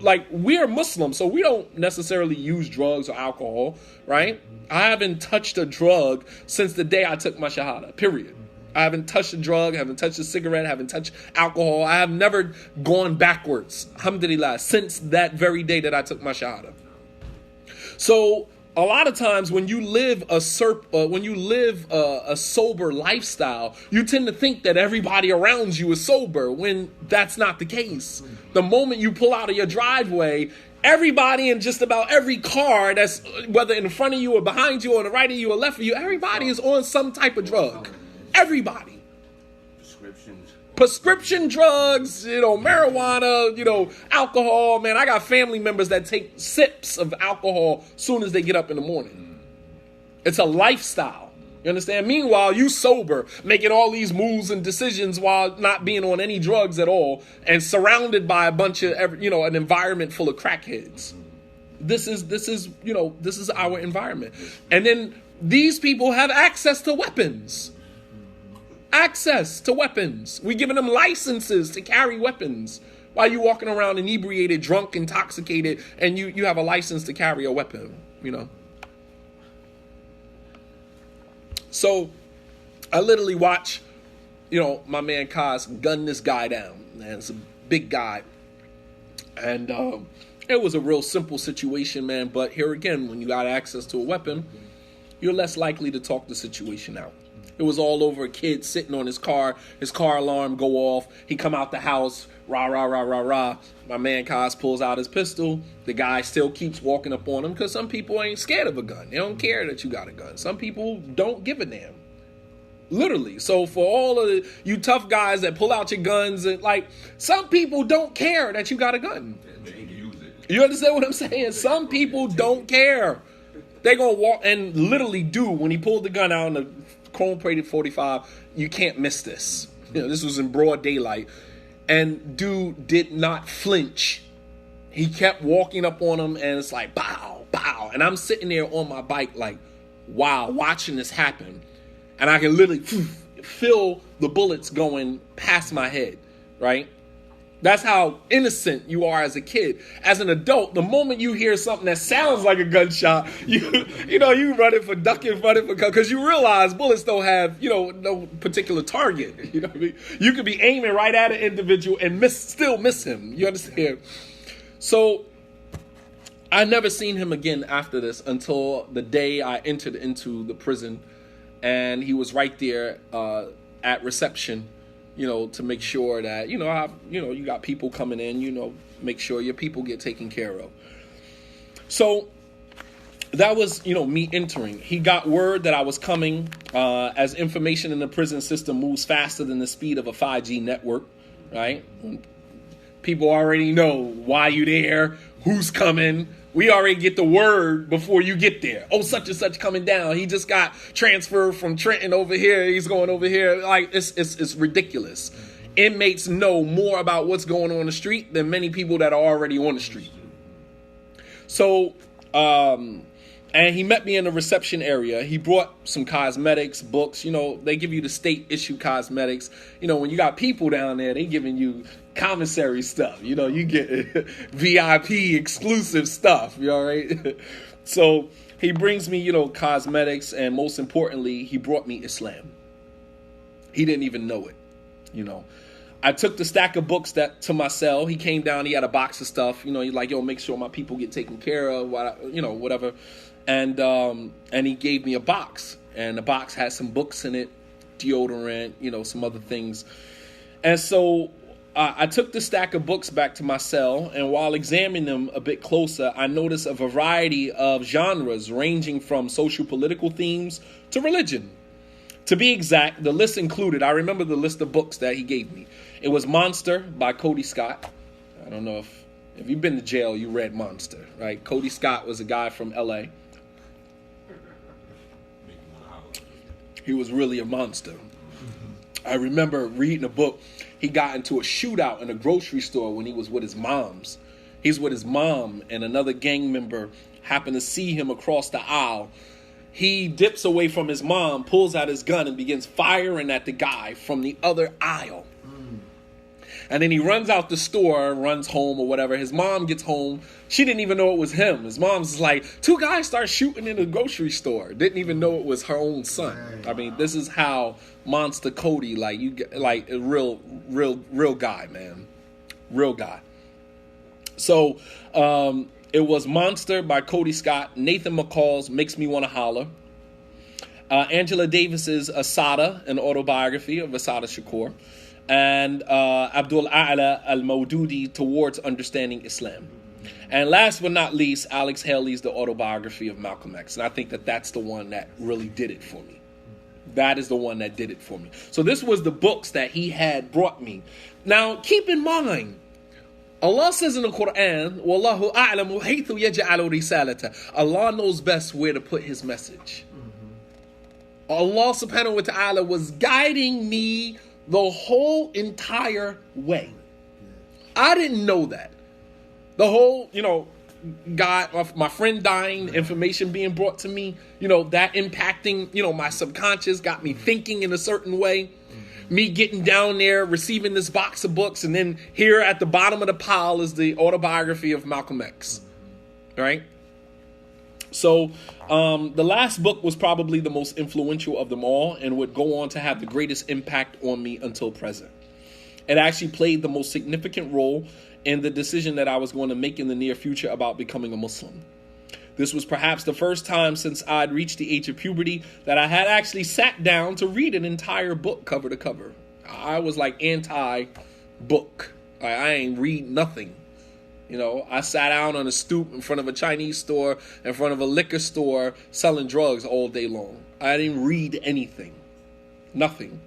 Like, we're Muslims, so we don't necessarily use drugs or alcohol, right? I haven't touched a drug since the day I took my Shahada, period. I haven't touched a drug, haven't touched a cigarette, haven't touched alcohol. I have never gone backwards, alhamdulillah, since that very day that I took my Shahada. So a lot of times when you live a sober lifestyle, you tend to think that everybody around you is sober when that's not the case. The moment you pull out of your driveway, everybody in just about every car that's whether in front of you or behind you or on the right of you or left of you, everybody is on some type of drug. Everybody. Prescription drugs, marijuana, alcohol. Man, I got family members that take sips of alcohol as soon as they get up in the morning. It's a lifestyle. You understand? Meanwhile, you sober, making all these moves and decisions while not being on any drugs at all and surrounded by a bunch of, an environment full of crackheads. This is our environment. And then these people have access to weapons. Access to weapons. We're giving them licenses to carry weapons while you're walking around inebriated, drunk, intoxicated, and you have a license to carry a weapon, So I literally watch, my man Kaz gun this guy down. Man, it's a big guy. And it was a real simple situation, man. But here again, when you got access to a weapon, you're less likely to talk the situation out. It was all over a kid sitting on his car alarm go off. He come out the house, rah, rah, rah, rah, rah. My man Kaz pulls out his pistol. The guy still keeps walking up on him because some people ain't scared of a gun. They don't care that you got a gun. Some people don't give a damn. Literally. So for all of you tough guys that pull out your guns, and like, some people don't care that you got a gun. You understand what I'm saying? Some people don't care. They're going to walk and literally do. When he pulled the gun out in the chrome-plated 45, you can't miss this. You know, this was in broad daylight. And dude did not flinch. He kept walking up on him, and it's like, bow, bow. And I'm sitting there on my bike like, wow, watching this happen. And I can literally feel the bullets going past my head, right? That's how innocent you are as a kid. As an adult, the moment you hear something that sounds like a gunshot, you running for ducking, running for, because you realize bullets don't have, no particular target. You know what I mean? You could be aiming right at an individual and still miss him. You understand? So I never seen him again after this until the day I entered into the prison, and he was right there at reception. To make sure that, you got people coming in, make sure your people get taken care of. So that was, me entering. He got word that I was coming, as information in the prison system moves faster than the speed of a 5G network, right? People already know why you there, who's coming. We already get the word before you get there. Oh, such and such coming down. He just got transferred from Trenton over here. He's going over here. Like, it's ridiculous. Inmates know more about what's going on the street than many people that are already on the street. So, and he met me in the reception area. He brought some cosmetics, books. They give you the state issue cosmetics. When you got people down there, they giving you commissary stuff. You get VIP exclusive stuff. You all right? So he brings me, cosmetics, and most importantly, he brought me Islam. He didn't even know it. I took the stack of books to my cell. He came down. He had a box of stuff. He's like, yo, make sure my people get taken care of. Whatever. And he gave me a box, and the box had some books in it, deodorant, some other things. And so I took the stack of books back to my cell, and while examining them a bit closer, I noticed a variety of genres ranging from social political themes to religion. To be exact, the list included, I remember the list of books that he gave me. It was Monster by Cody Scott. I don't know if you've been to jail, you read Monster, right? Cody Scott was a guy from L.A. He was really a monster. I remember reading a book. He got into a shootout in a grocery store when he was with his moms. He's with his mom, and another gang member happened to see him across the aisle. He dips away from his mom, pulls out his gun, and begins firing at the guy from the other aisle. And then he runs out the store, runs home or whatever. His mom gets home. She didn't even know it was him. His mom's like, two guys start shooting in the grocery store. Didn't even know it was her own son. I mean, this is how Monster Cody, a real guy, man. Real guy. So, it was Monster by Cody Scott, Nathan McCall's Makes Me Wanna Holler, Angela Davis's Asada, an autobiography of Asada Shakur, and Abdul A'la al-Maududi, Towards Understanding Islam. And last but not least, Alex Haley's The Autobiography of Malcolm X. And I think that that's the one that really did it for me. That is the one that did it for me. So this was the books that he had brought me. Now, keep in mind, Allah says in the Quran, Wallahu a'lamu haythu yaj'alu risalata. Allah knows best where to put his message. Allah subhanahu wa ta'ala was guiding me the whole entire way. I didn't know that. The whole, God, my friend dying, information being brought to me, that impacting, my subconscious, got me thinking in a certain way. Me getting down there, receiving this box of books, and then here at the bottom of the pile is the autobiography of Malcolm X. Right? So, the last book was probably the most influential of them all and would go on to have the greatest impact on me until present. It actually played the most significant role and the decision that I was going to make in the near future about becoming a Muslim. This was perhaps the first time since I'd reached the age of puberty that I had actually sat down to read an entire book cover to cover. I was like anti-book. I ain't read nothing. You know, I sat down on a stoop in front of a Chinese store, in front of a liquor store, selling drugs all day long. I didn't read anything. Nothing.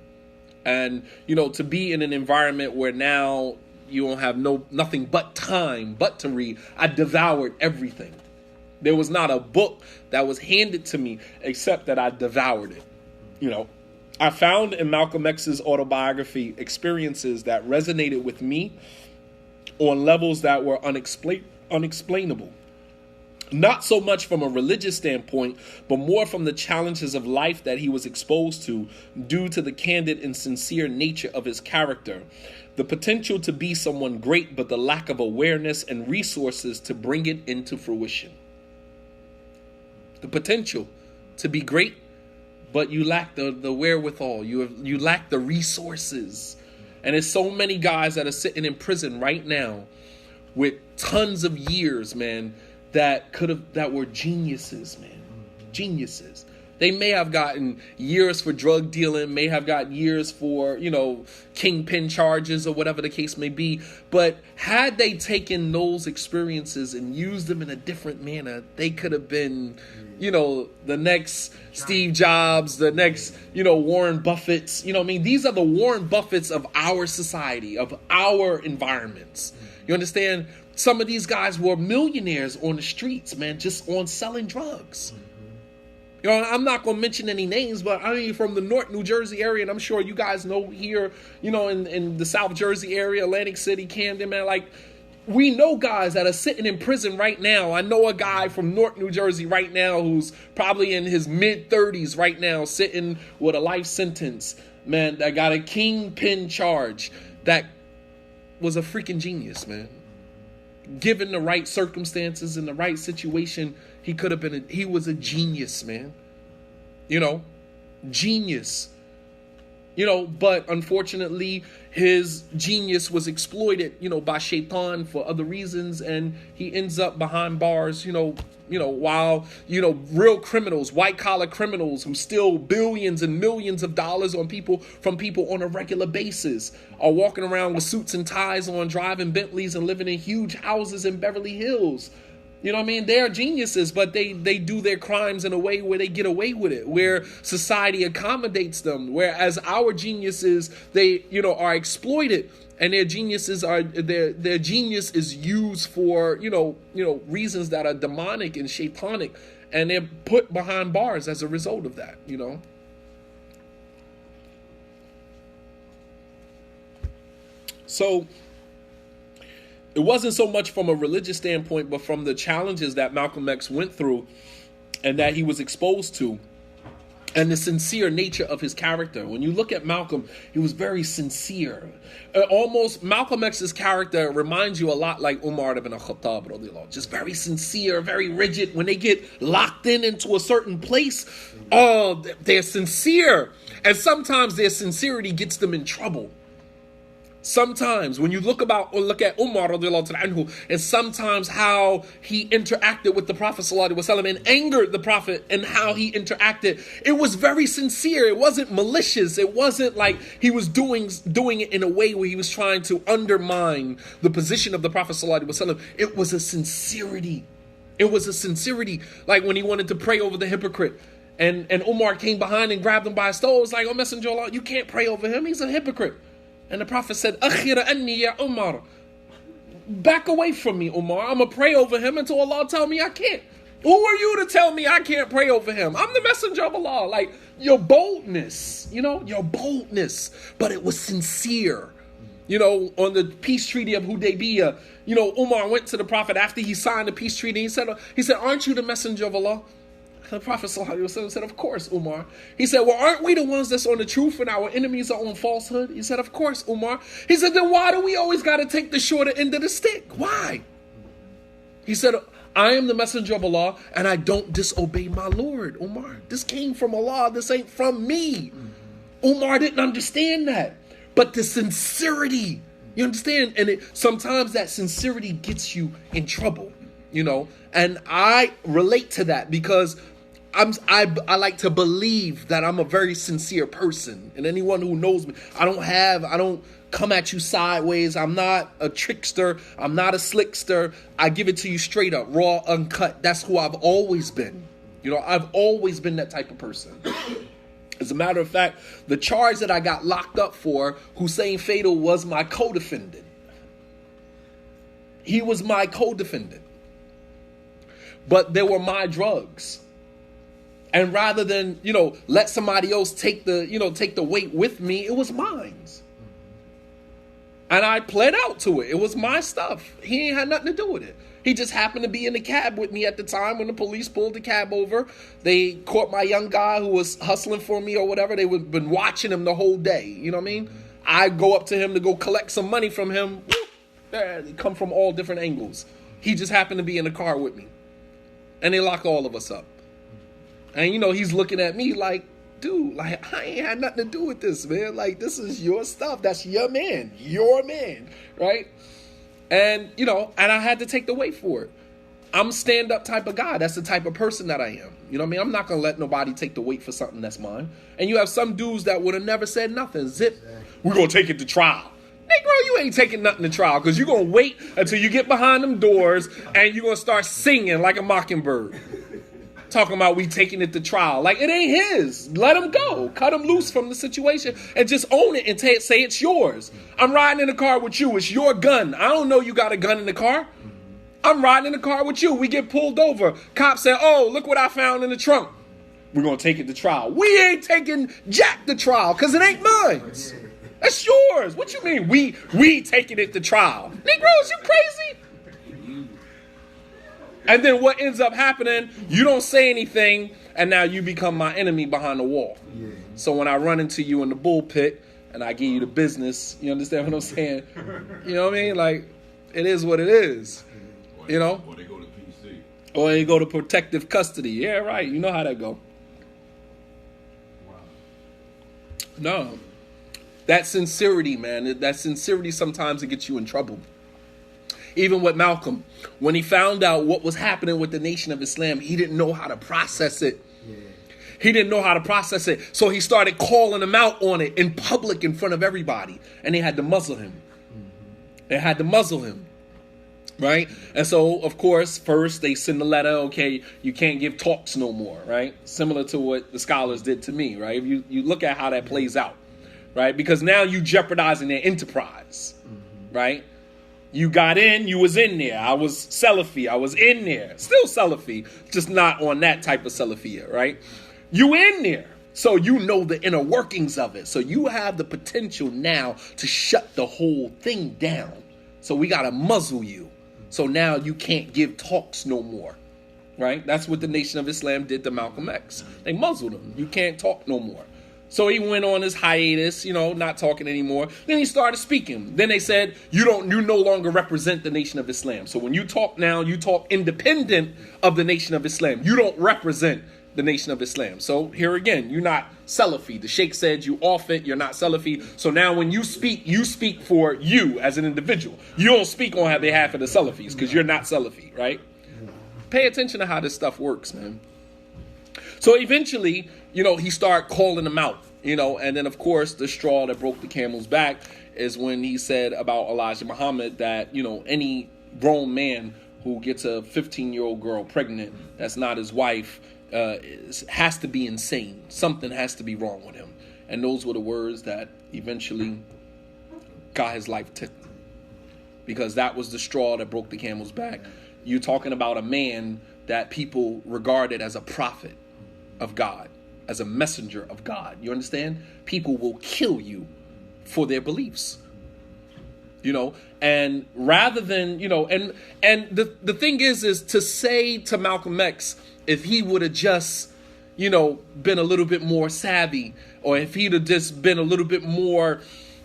And, you know, to be in an environment where now you don't have nothing but time but to read, I devoured everything. There was not a book that was handed to me except that I devoured it. You know, I found in Malcolm X's autobiography experiences that resonated with me on levels that were unexplainable. Not so much from a religious standpoint, but more from the challenges of life that he was exposed to due to the candid and sincere nature of his character. The potential to be someone great, but the lack of awareness and resources to bring it into fruition. The potential to be great, but you lack the wherewithal. You lack the resources. And there's so many guys that are sitting in prison right now with tons of years, man, that were geniuses, man. Geniuses. They may have gotten years for drug dealing, may have got years for, you know, kingpin charges or whatever the case may be. But had they taken those experiences and used them in a different manner, they could have been, you know, the next Steve Jobs, the next, you know, Warren Buffett's. You know what I mean? These are the Warren Buffetts of our society, of our environments. You understand? Some of these guys were millionaires on the streets, man, just on selling drugs. You know, I'm not going to mention any names, but I mean, from the North New Jersey area, and I'm sure you guys know here, you know, in the South Jersey area, Atlantic City, Camden, man, like, we know guys that are sitting in prison right now. I know a guy from North New Jersey right now who's probably in his mid-30s right now, sitting with a life sentence, man, that got a kingpin charge, that was a freaking genius, man. Given the right circumstances and the right situation, he could have been, he was a genius, man. You know, genius. You know, but unfortunately, his genius was exploited, you know, by Shaitan for other reasons, and he ends up behind bars, you know, while, you know, real criminals, white collar criminals who steal billions and millions of dollars from people on a regular basis are walking around with suits and ties on, driving Bentleys and living in huge houses in Beverly Hills. You know what I mean? They are geniuses, but they do their crimes in a way where they get away with it, where society accommodates them. Whereas our geniuses, they, you know, are exploited, and their geniuses are their genius is used for, you know, reasons that are demonic and shaitanic, and they're put behind bars as a result of that, you know. So it wasn't so much from a religious standpoint, but from the challenges that Malcolm X went through and that he was exposed to, and the sincere nature of his character. When you look at Malcolm, he was very sincere. Almost Malcolm X's character reminds you a lot like Umar ibn al-Khattab, just very sincere, very rigid. When they get locked into a certain place, they're sincere. And sometimes their sincerity gets them in trouble. Sometimes when you look at Umar anhu, and sometimes how he interacted with the Prophet ﷺ and angered the Prophet, and how he interacted, it was very sincere. It wasn't malicious. It wasn't like he was doing it in a way where he was trying to undermine the position of the Prophet ﷺ. It was a sincerity. It was a sincerity. Like when he wanted to pray over the hypocrite, and Umar came behind and grabbed him by his toe. It's like, oh, Messenger of Allah, you can't pray over him. He's a hypocrite. And the Prophet said, Akhira anni ya Umar. Back away from me, Umar. I'm going to pray over him until Allah tell me I can't. Who are you to tell me I can't pray over him? I'm the messenger of Allah. Like, your boldness, your boldness. But it was sincere. On the peace treaty of Hudaybiyah, Umar went to the Prophet after he signed the peace treaty. He said, aren't you the messenger of Allah? The Prophet ﷺ said, of course, Umar. He said, well, aren't we the ones that's on the truth and our enemies are on falsehood? He said, of course, Umar. He said, then why do we always got to take the shorter end of the stick? Why? He said, I am the messenger of Allah and I don't disobey my Lord, Umar. This came from Allah. This ain't from me. Umar didn't understand that. But the sincerity You understand? And sometimes that sincerity gets you in trouble, And I relate to that because I like to believe that I'm a very sincere person. And anyone who knows me, I don't come at you sideways. I'm not a trickster. I'm not a slickster. I give it to you straight up, raw, uncut. That's who I've always been. I've always been that type of person. As a matter of fact, the charge that I got locked up for, Hussein Fatal was my co-defendant. He was my co-defendant. But they were my drugs. And rather than, let somebody else take the weight with me, it was mine. And I pled out to it. It was my stuff. He ain't had nothing to do with it. He just happened to be in the cab with me at the time when the police pulled the cab over. They caught my young guy who was hustling for me or whatever. They would been watching him the whole day. You know what I mean? I go up to him to go collect some money from him. They come from all different angles. He just happened to be in the car with me. And they locked all of us up. And, he's looking at me like, dude, like, I ain't had nothing to do with this, man. Like, this is your stuff. That's your man, right? And, and I had to take the weight for it. I'm a stand-up type of guy. That's the type of person that I am. You know what I mean? I'm not going to let nobody take the weight for something that's mine. And you have some dudes that would have never said nothing. Zip, we're going to take it to trial. Negro, you ain't taking nothing to trial because you're going to wait until you get behind them doors and you're going to start singing like a mockingbird. Talking about we taking it to trial. Like, it ain't his. Let him go. Cut him loose from the situation and just own it and say it's yours. I'm riding in the car with you. It's your gun. I don't know you got a gun in the car. I'm riding in the car with you. We get pulled over. Cop said, oh, look what I found in the trunk. We're going to take it to trial. We ain't taking Jack to trial because it ain't mine. That's yours. What you mean we taking it to trial? Negroes, you crazy? And then what ends up happening, you don't say anything, and now you become my enemy behind the wall. Yeah. So when I run into you in the bullpit, and I give you the business, you understand what I'm saying? You know what I mean? Like, it is what it is. Or they go to PC. Or they go to protective custody. Yeah, right. You know how that go. Wow. No. That sincerity, man. That sincerity sometimes it gets you in trouble. Even with Malcolm, when he found out what was happening with the Nation of Islam, he didn't know how to process it. Yeah. He didn't know how to process it. So he started calling him out on it in public in front of everybody. And they had to muzzle him. They had to muzzle him. Right? And so, of course, first they send the letter, okay, you can't give talks no more, right? Similar to what the scholars did to me, right? If you look at how that plays out, right? Because now you jeopardizing their enterprise, right? You got in, you was in there. I was Salafi, I was in there. Still Salafi, just not on that type of Salafiyah, right? You in there. So you know the inner workings of it. So you have the potential now to shut the whole thing down. So we got to muzzle you. So now you can't give talks no more, right? That's what the Nation of Islam did to Malcolm X. They muzzled him. You can't talk no more. So he went on his hiatus, not talking anymore. Then he started speaking. Then they said, you no longer represent the Nation of Islam. So when you talk now, you talk independent of the Nation of Islam. You don't represent the Nation of Islam. So here again, you're not Salafi. The Sheikh said you off it, you're not Salafi. So now when you speak for you as an individual. You don't speak on behalf of the Salafis because you're not Salafi, right? Pay attention to how this stuff works, man. So eventually, he started calling them out, and then, of course, the straw that broke the camel's back is when he said about Elijah Muhammad that, any grown man who gets a 15-year-old girl pregnant that's not his wife has to be insane. Something has to be wrong with him. And those were the words that eventually got his life taken. Because that was the straw that broke the camel's back. You're talking about a man that people regarded as a prophet of God, as a messenger of God. You understand? People will kill you for their beliefs. And rather than, and the thing is to say to Malcolm X, if he would have just, been a little bit more savvy, or if he'd have just been a little bit more,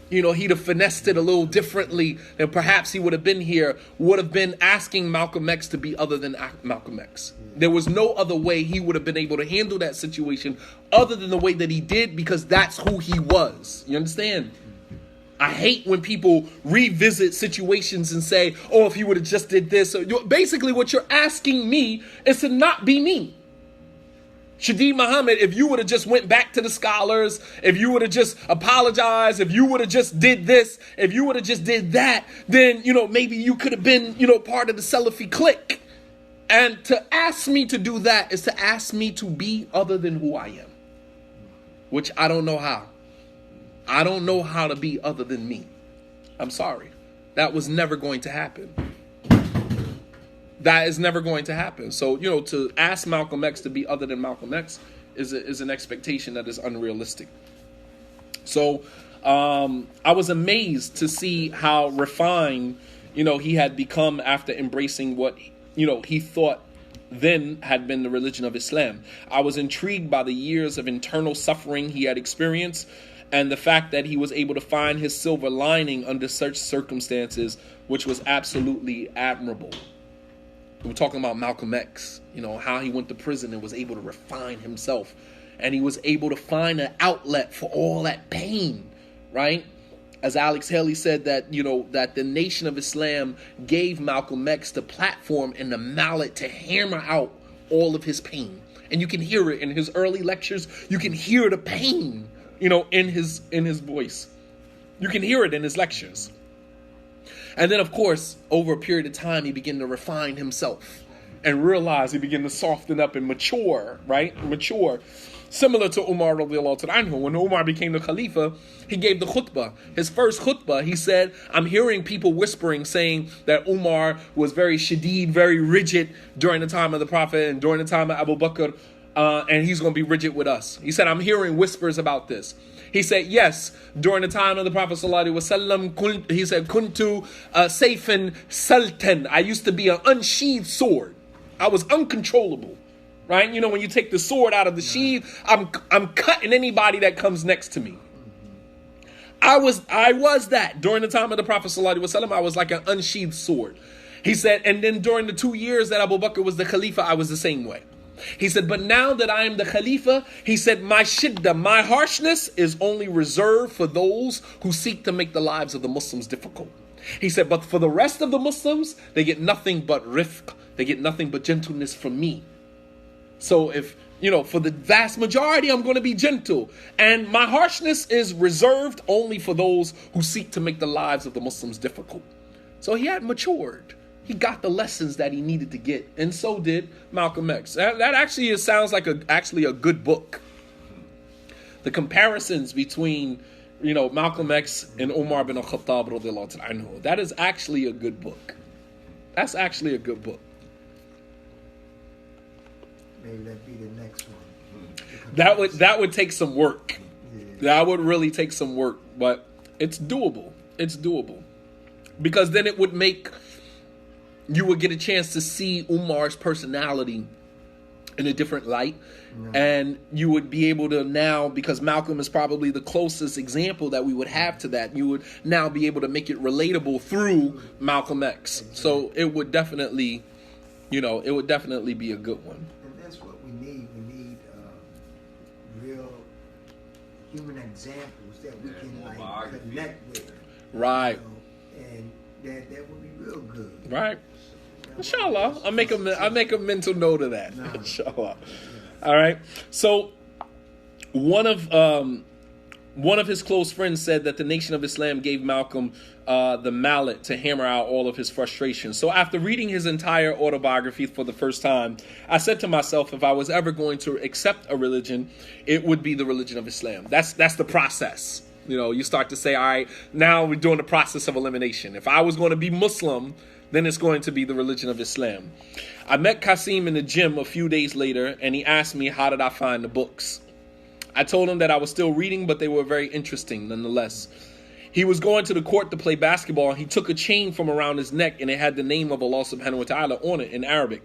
he'd have finessed it a little differently, then perhaps he would have been here, would have been asking Malcolm X to be other than Malcolm X. There was no other way he would have been able to handle that situation other than the way that he did, because that's who he was. You understand? I hate when people revisit situations and say, oh, if he would have just did this. Basically, what you're asking me is to not be me. Shadid Muhammad, if you would have just went back to the scholars, if you would have just apologized, if you would have just did this, if you would have just did that, then, maybe you could have been, part of the Salafi clique. And to ask me to do that is to ask me to be other than who I am, which I don't know how. I don't know how to be other than me. I'm sorry. That was never going to happen. That is never going to happen. So, to ask Malcolm X to be other than Malcolm X is an expectation that is unrealistic. So, I was amazed to see how refined, he had become after embracing what, he thought then had been the religion of Islam. I was intrigued by the years of internal suffering he had experienced and the fact that he was able to find his silver lining under such circumstances, which was absolutely admirable. We're talking about Malcolm X, how he went to prison and was able to refine himself. And he was able to find an outlet for all that pain, right? As Alex Haley said that, that the Nation of Islam gave Malcolm X the platform and the mallet to hammer out all of his pain. And you can hear it in his early lectures. You can hear the pain, in his voice. You can hear it in his lectures. And then, of course, over a period of time, he began to refine himself and realize he began to soften up and mature, right? Mature. Similar to Umar radiallahu anhu. When Umar became the Khalifa, he gave the khutbah. His first khutbah, he said, I'm hearing people whispering, saying that Umar was very shadid, very rigid during the time of the Prophet and during the time of Abu Bakr, and he's going to be rigid with us. He said, I'm hearing whispers about this. He said, yes, during the time of the Prophet sallallahu alaihi wasallam, he said, kuntu sayfan sultan. I used to be an unsheathed sword. I was uncontrollable. Right? When you take the sword out of the sheath, I'm cutting anybody that comes next to me. I was that during the time of the Prophet sallallahu alaihi wasallam. I was like an unsheathed sword. He said, and then during the 2 years that Abu Bakr was the Khalifa, I was the same way. He said, but now that I am the Khalifa, he said, my shiddah, my harshness is only reserved for those who seek to make the lives of the Muslims difficult. He said, but for the rest of the Muslims, they get nothing but rifq. They get nothing but gentleness from me. So if, for the vast majority, I'm going to be gentle. And my harshness is reserved only for those who seek to make the lives of the Muslims difficult. So he had matured. He got the lessons that he needed to get. And so did Malcolm X. That actually sounds like actually a good book. The comparisons between, Malcolm X and Umar bin al-Khattab radiallahu anhu. That is actually a good book. That's actually a good book. Maybe that'd be the next one. That would take some work. Yeah. That would really take some work, but it's doable. It's doable. Because then you would get a chance to see Umar's personality in a different light. Yeah. And you would be able to now, because Malcolm is probably the closest example that we would have to that, you would now be able to make it relatable through Malcolm X. Exactly. So it would definitely, be a good one. That's what we need. We need real human examples that we can connect with. Right. And that would be real good. Right. Inshallah. I'll make a mental note of that. No. Inshallah. All right. So one of his close friends said that the Nation of Islam gave Malcolm the mallet to hammer out all of his frustrations. So after reading his entire autobiography for the first time, I said to myself, if I was ever going to accept a religion, it would be the religion of Islam. That's the process. You start to say, all right, now we're doing the process of elimination. If I was going to be Muslim, then it's going to be the religion of Islam. I met Qasim in the gym a few days later, and he asked me, how did I find the books? I told him that I was still reading, but they were very interesting nonetheless. He was going to the court to play basketball, and he took a chain from around his neck, and it had the name of Allah subhanahu wa ta'ala on it in Arabic.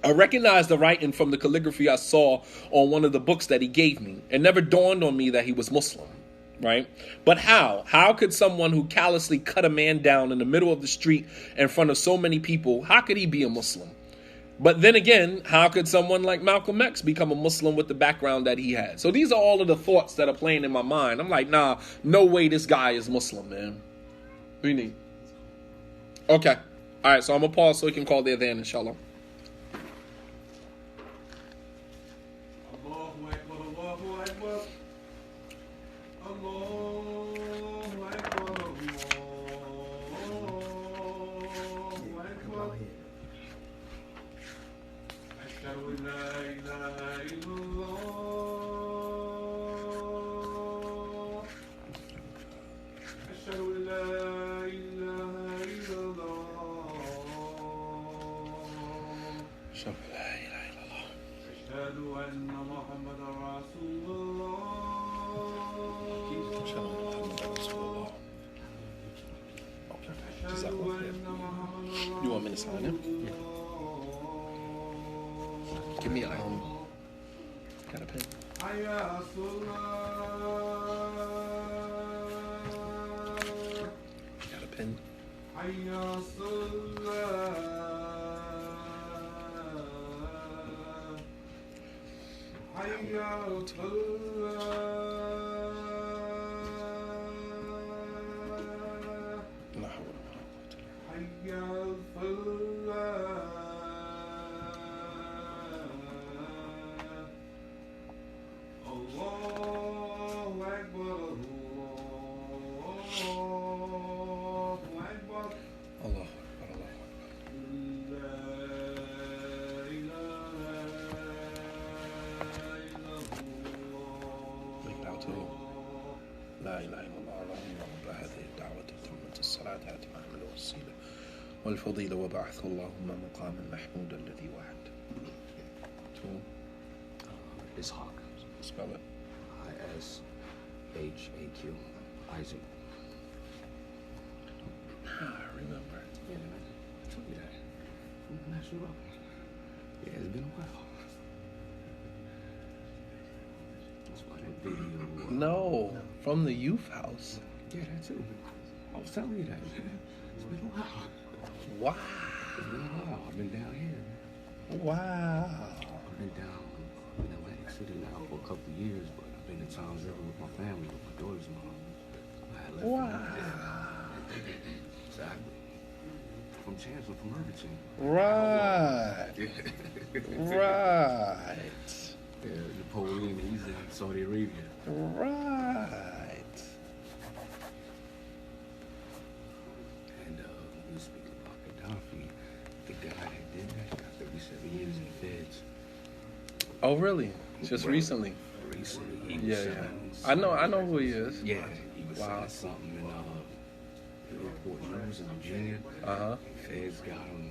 I recognized the writing from the calligraphy I saw on one of the books that he gave me. It never dawned on me that he was Muslim, right? But how? How could someone who callously cut a man down in the middle of the street in front of so many people, how could he be a Muslim? But then again, how could someone like Malcolm X become a Muslim with the background that he had? So these are all of the thoughts that are playing in my mind. I'm like, nah, no way this guy is Muslim, man. What do you need? Okay. All right, so I'm going to pause so we can call the adhan, inshallah. You want me to sign him? Yeah. Give me a got a pen. Got a pen. والفضيلة وبعثه اللهم مقاما محمودا الذي وعد. Ishaq. Spell it. I-S-H-A-Q. Isaac. I remember. Yeah, man. I told you that. That's you up. Yeah, it's been a while. That's why that video. No, from the youth house. Yeah, that too. I was telling you that. It's been a while. Wow. It's been a while. I've been down here. Wow. I've been down in Atlantic City now for a couple of years, but I've been in Towns River with my family, with my daughter's mom. I had left wow. Exactly. From Chancellor, from Irvington. Right. Right. Yeah, Napoleon, he's in Saudi Arabia. Right. And we speaking about Gaddafi, the guy that did that got 37 years in the feds. Oh, really? Just recently? Recently. He was yeah. I know who he is. Yeah, he was wow. selling something in Newport News in Virginia. Feds got him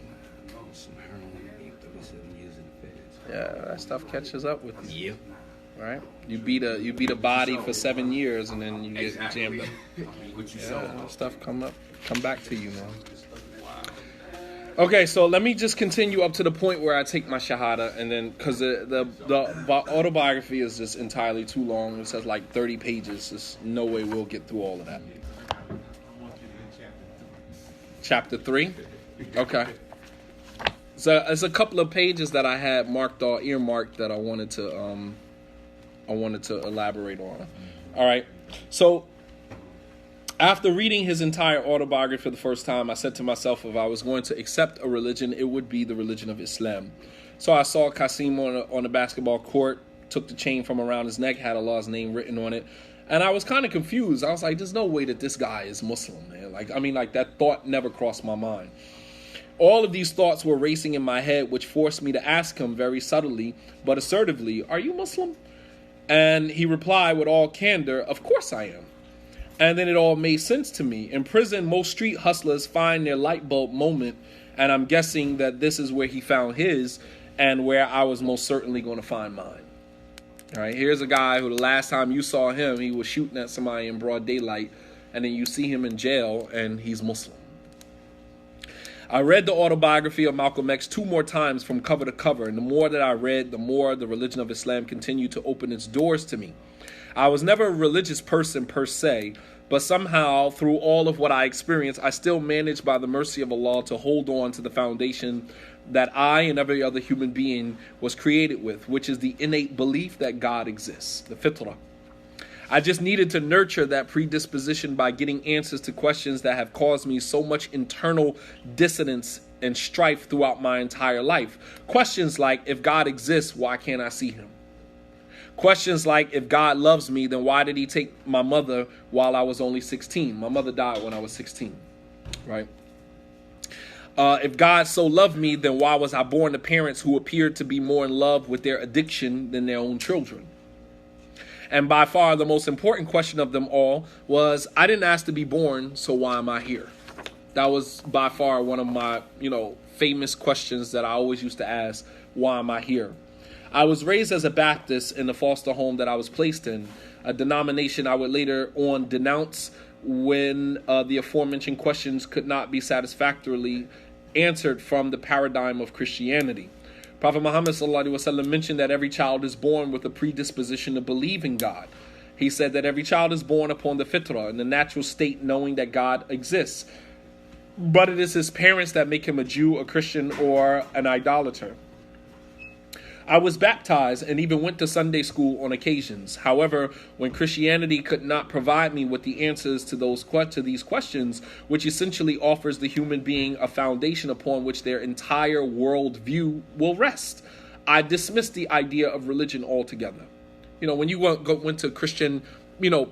some heroin, 37 years in the feds. Yeah, that stuff catches up with you. Yep. Right? You beat a body for 7 years and then you get jammed up. That stuff come back to you, man. Okay, so let me just continue up to the point where I take my shahada, and then because the autobiography is just entirely too long. It says like 30 pages. There's no way we'll get through all of that. Chapter 3? Okay. So there's a couple of pages that I had marked or earmarked that I wanted to elaborate on. All right. So after reading his entire autobiography for the first time, I said to myself, if I was going to accept a religion, it would be the religion of Islam. So I saw Qasim on the basketball court, took the chain from around his neck, had Allah's name written on it. And I was kind of confused. I was like, there's no way that this guy is Muslim, man. Like that thought never crossed my mind. All of these thoughts were racing in my head, which forced me to ask him very subtly but assertively, are you Muslim? And he replied with all candor, of course I am. And then it all made sense to me. In prison, most street hustlers find their light bulb moment, and I'm guessing that this is where he found his and where I was most certainly going to find mine. All right, here's a guy who the last time you saw him, he was shooting at somebody in broad daylight, and then you see him in jail, and he's Muslim. I read the autobiography of Malcolm X 2 more times from cover to cover, and the more that I read, the more the religion of Islam continued to open its doors to me. I was never a religious person per se, but somehow through all of what I experienced, I still managed by the mercy of Allah to hold on to the foundation that I and every other human being was created with, which is the innate belief that God exists, the fitrah. I just needed to nurture that predisposition by getting answers to questions that have caused me so much internal dissonance and strife throughout my entire life. Questions like, if God exists, why can't I see him? Questions like, if God loves me, then why did he take my mother while I was only 16? My mother died when I was 16, right? If God so loved me, then why was I born to parents who appeared to be more in love with their addiction than their own children? And by far the most important question of them all was, I didn't ask to be born, so why am I here? That was by far one of my, famous questions that I always used to ask, why am I here? I was raised as a Baptist in the foster home that I was placed in, a denomination I would later on denounce when the aforementioned questions could not be satisfactorily answered from the paradigm of Christianity. Prophet Muhammad ﷺ mentioned that every child is born with a predisposition to believe in God. He said that every child is born upon the fitrah, in the natural state, knowing that God exists. But it is his parents that make him a Jew, a Christian, or an idolater. I was baptized and even went to Sunday school on occasions. However, when Christianity could not provide me with the answers to these questions, which essentially offers the human being a foundation upon which their entire worldview will rest, I dismissed the idea of religion altogether. When you went to Christian,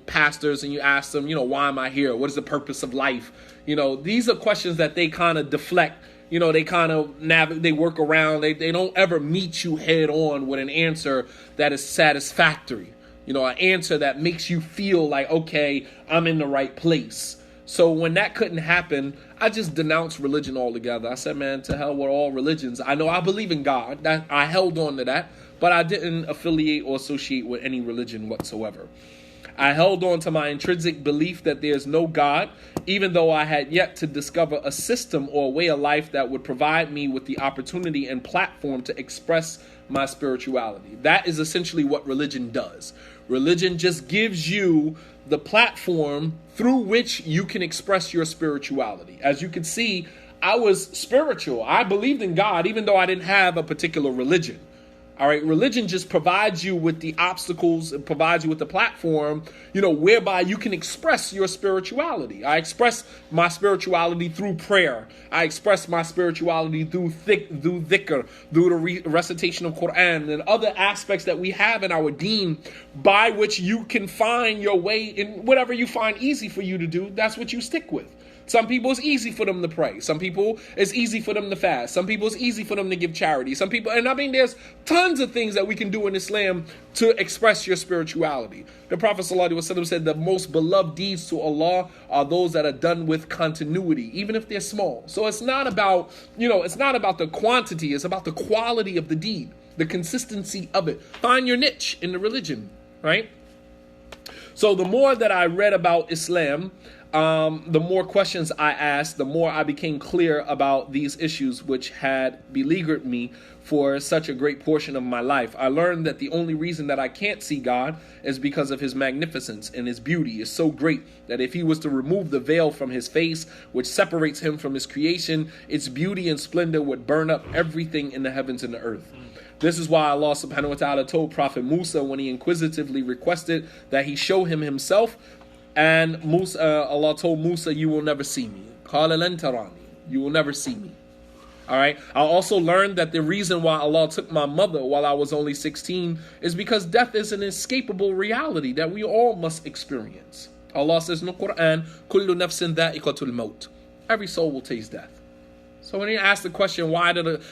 pastors and you ask them, why am I here? What is the purpose of life? These are questions that they kind of deflect. They kind of they work around. They don't ever meet you head on with an answer that is satisfactory. An answer that makes you feel like, okay, I'm in the right place. So when that couldn't happen, I just denounced religion altogether. I said, man, to hell with all religions. I know I believe in God. That I held on to that, but I didn't affiliate or associate with any religion whatsoever. I held on to my intrinsic belief that there's no God, even though I had yet to discover a system or a way of life that would provide me with the opportunity and platform to express my spirituality. That is essentially what religion does. Religion just gives you the platform through which you can express your spirituality. As you can see, I was spiritual. I believed in God, even though I didn't have a particular religion. All right, religion just provides you with the obstacles, it provides you with the platform, whereby you can express your spirituality. I express my spirituality through prayer. I express my spirituality through dhikr, through the recitation of Quran and other aspects that we have in our deen, by which you can find your way in whatever you find easy for you to do. That's what you stick with. Some people, it's easy for them to pray. Some people, it's easy for them to fast. Some people, it's easy for them to give charity. Some people, there's tons of things that we can do in Islam to express your spirituality. The Prophet ﷺ said the most beloved deeds to Allah are those that are done with continuity, even if they're small. So it's not about, it's not about the quantity. It's about the quality of the deed, the consistency of it. Find your niche in the religion, right? So the more that I read about Islam, the more questions I asked, the more I became clear about these issues which had beleaguered me for such a great portion of my life. I learned that the only reason that I can't see God is because of his magnificence, and his beauty is so great that if he was to remove the veil from his face, which separates him from his creation, its beauty and splendor would burn up everything in the heavens and the earth. This is why Allah subhanahu wa ta'ala told Prophet Musa when he inquisitively requested that he show him himself, and Allah told Musa, you will never see me. قَالَ لَن تَرَانِي. You will never see me. All right. I also learned that the reason why Allah took my mother while I was only 16 is because death is an inescapable reality that we all must experience. Allah says in the Quran, كُلُّ نَفْسٍ ذَائِقَةُ الْمَوْتِ. Every soul will taste death. So when he asked the question,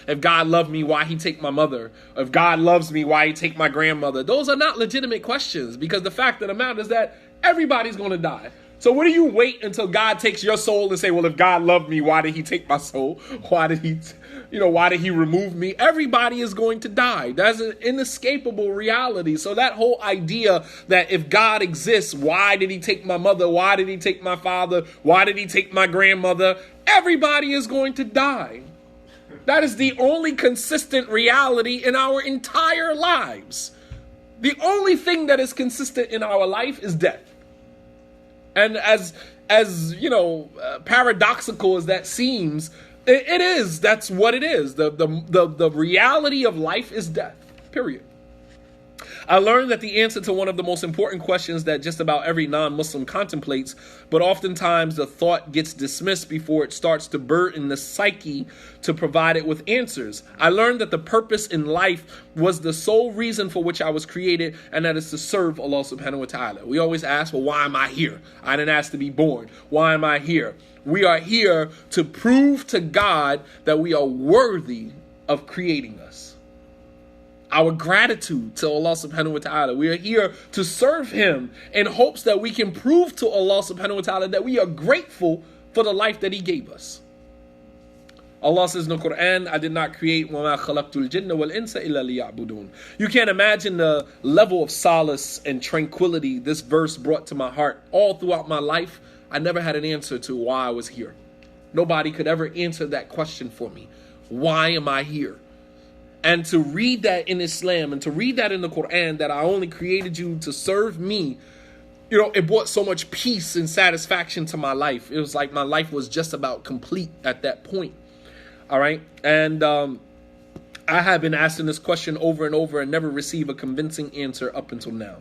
if God loved me, why he take my mother? If God loves me, why he take my grandmother? Those are not legitimate questions, because the fact of the matter is that everybody's going to die. So what do you wait until God takes your soul and say, well, if God loved me, why did he take my soul? Why did he remove me? Everybody is going to die. That's an inescapable reality. So that whole idea that if God exists, why did he take my mother? Why did he take my father? Why did he take my grandmother? Everybody is going to die. That is the only consistent reality in our entire lives. The only thing that is consistent in our life is death. And as paradoxical as that seems, It is. That's what it is. The reality of life is death. Period. I learned that the answer to one of the most important questions that just about every non-Muslim contemplates, but oftentimes the thought gets dismissed before it starts to burden the psyche to provide it with answers. I learned that the purpose in life was the sole reason for which I was created, and that is to serve Allah subhanahu wa ta'ala. We always ask, well, why am I here? I didn't ask to be born. Why am I here? We are here to prove to God that we are worthy of creating us. Our gratitude to Allah subhanahu wa ta'ala. We are here to serve him in hopes that we can prove to Allah subhanahu wa ta'ala that we are grateful for the life that he gave us. Allah says in the Quran, I did not create وَمَا خَلَقْتُ الْجِنَّ وَالْإِنسَ إِلَّا لِيَعْبُدُونَ. You can't imagine the level of solace and tranquility this verse brought to my heart. All throughout my life, I never had an answer to why I was here. Nobody could ever answer that question for me. Why am I here? And to read that in Islam and to read that in the Quran, that I only created you to serve me, it brought so much peace and satisfaction to my life. It was like my life was just about complete at that point. All right. And I have been asking this question over and over and never received a convincing answer up until now.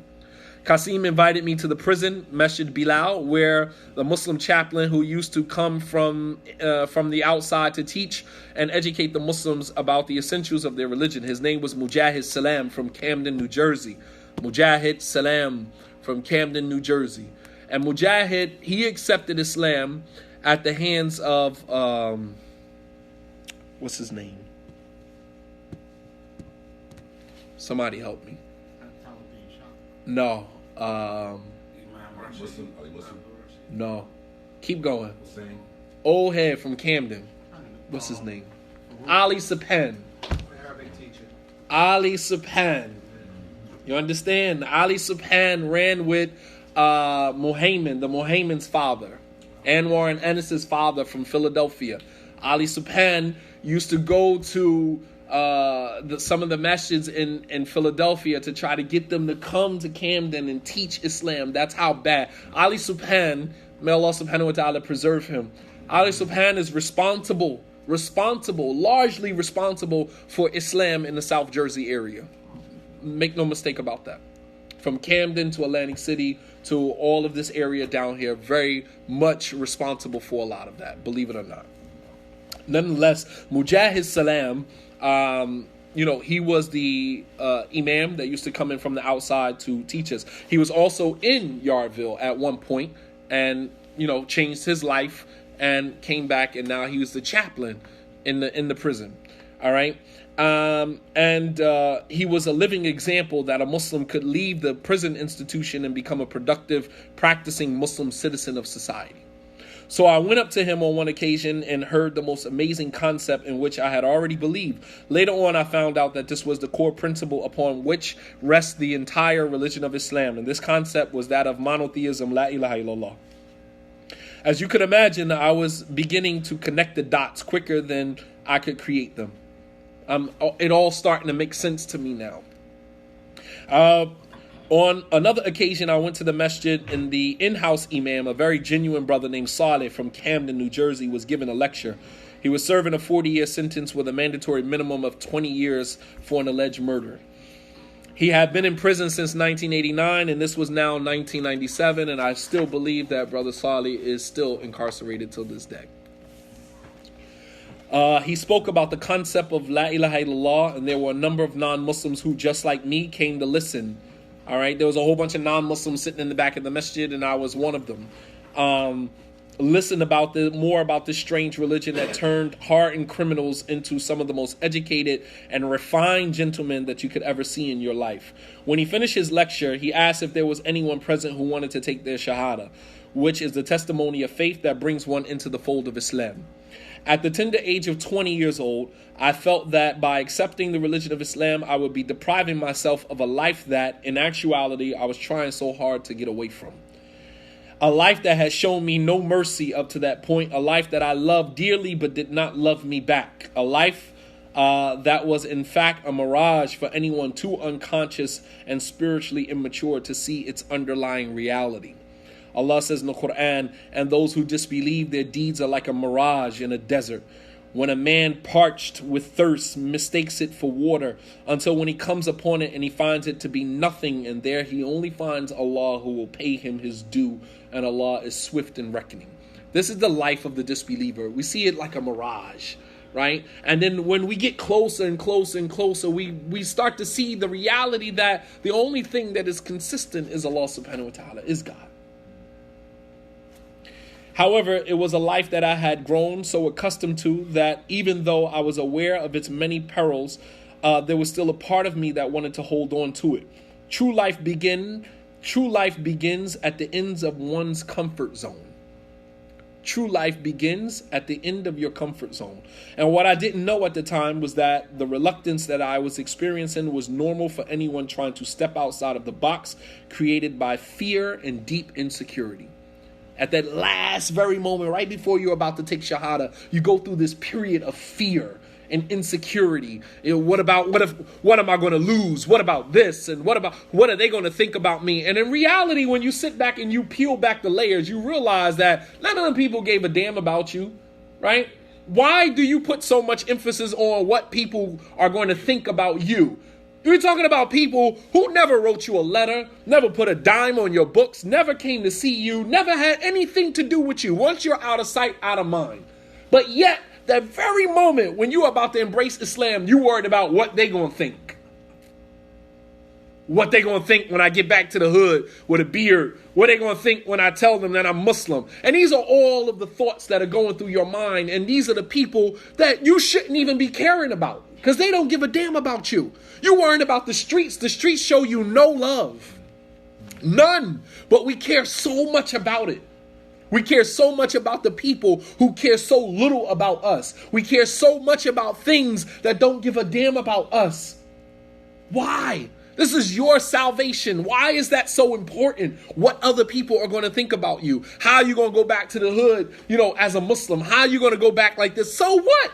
Qasim invited me to the prison, Masjid Bilal, where the Muslim chaplain who used to come from the outside to teach and educate the Muslims about the essentials of their religion. His name was Mujahid Salam from Camden, New Jersey. Mujahid Salam from Camden, New Jersey. And Mujahid, he accepted Islam at the hands of, what's his name? Somebody help me. No. No. Keep going. Old head from Camden. What's his name? Ali Sapan. Arabic teacher. Ali Sapan. You understand? Ali Sapan ran with Muhammad, the Muhammad's father. Anwar and Enes's father from Philadelphia. Ali Sapan used to go to some of the masjids in Philadelphia to try to get them to come to Camden and teach Islam. That's how bad. Ali Subhan, may Allah subhanahu wa ta'ala preserve him. Ali Subhan is largely responsible for Islam in the South Jersey area. Make no mistake about that. From Camden to Atlantic City to all of this area down here, very much responsible for a lot of that, believe it or not. Nonetheless, Mujahid Salam, he was the imam that used to come in from the outside to teach us. He was also in Yardville at one point and, changed his life and came back, and now he was the chaplain in the prison. All right. He was a living example that a Muslim could leave the prison institution and become a productive, practicing Muslim citizen of society. So I went up to him on one occasion and heard the most amazing concept in which I had already believed. Later on, I found out that this was the core principle upon which rests the entire religion of Islam. And this concept was that of monotheism, la ilaha illallah. As you could imagine, I was beginning to connect the dots quicker than I could create them. It all starting to make sense to me now. On another occasion, I went to the masjid and the in-house imam, a very genuine brother named Saleh from Camden, New Jersey, was given a lecture. He was serving a 40-year sentence with a mandatory minimum of 20 years for an alleged murder. He had been in prison since 1989, and this was now 1997, and I still believe that Brother Saleh is still incarcerated till this day. He spoke about the concept of La ilaha illallah, and there were a number of non-Muslims who, just like me, came to listen. All right, there was a whole bunch of non-Muslims sitting in the back of the masjid, and I was one of them. Listen about more about this strange religion that turned hardened criminals into some of the most educated and refined gentlemen that you could ever see in your life. When he finished his lecture, he asked if there was anyone present who wanted to take their shahada, which is the testimony of faith that brings one into the fold of Islam. At the tender age of 20 years old, I felt that by accepting the religion of Islam, I would be depriving myself of a life that, in actuality, I was trying so hard to get away from. A life that had shown me no mercy up to that point, a life that I loved dearly but did not love me back, a life that was in fact a mirage for anyone too unconscious and spiritually immature to see its underlying reality. Allah says in the Quran, and those who disbelieve, their deeds are like a mirage in a desert, When a man parched with thirst mistakes it for water, until when he comes upon it and he finds it to be nothing, and there he only finds Allah who will pay him his due, and Allah is swift in reckoning. This is the life of the disbeliever. We see it like a mirage, right? And then when we get closer and closer and closer, we start to see the reality that the only thing that is consistent is Allah subhanahu wa ta'ala, is God. However, it was a life that I had grown so accustomed to that even though I was aware of its many perils, there was still a part of me that wanted to hold on to it. True life begins at the ends of one's comfort zone. True life begins at the end of your comfort zone. And what I didn't know at the time was that the reluctance that I was experiencing was normal for anyone trying to step outside of the box created by fear and deep insecurity. At that last very moment, right before you're about to take Shahada, you go through this period of fear and insecurity. What am I going to lose? What about this? And what are they going to think about me? And in reality, when you sit back and you peel back the layers, you realize that none of them people gave a damn about you, right? Why do you put so much emphasis on what people are going to think about you? You're talking about people who never wrote you a letter, never put a dime on your books, never came to see you, never had anything to do with you. Once you're out of sight, out of mind. But yet, that very moment when you're about to embrace Islam, you worried about what they gonna think. What they gonna think when I get back to the hood with a beard. What they gonna think when I tell them that I'm Muslim. And these are all of the thoughts that are going through your mind. And these are the people that you shouldn't even be caring about, because they don't give a damn about you. You worrying about the streets. The streets show you no love. None. But we care so much about it. We care so much about the people who care so little about us. We care so much about things that don't give a damn about us. Why? This is your salvation. Why is that so important? What other people are going to think about you? How are you going to go back to the hood, as a Muslim? How are you going to go back like this? So what?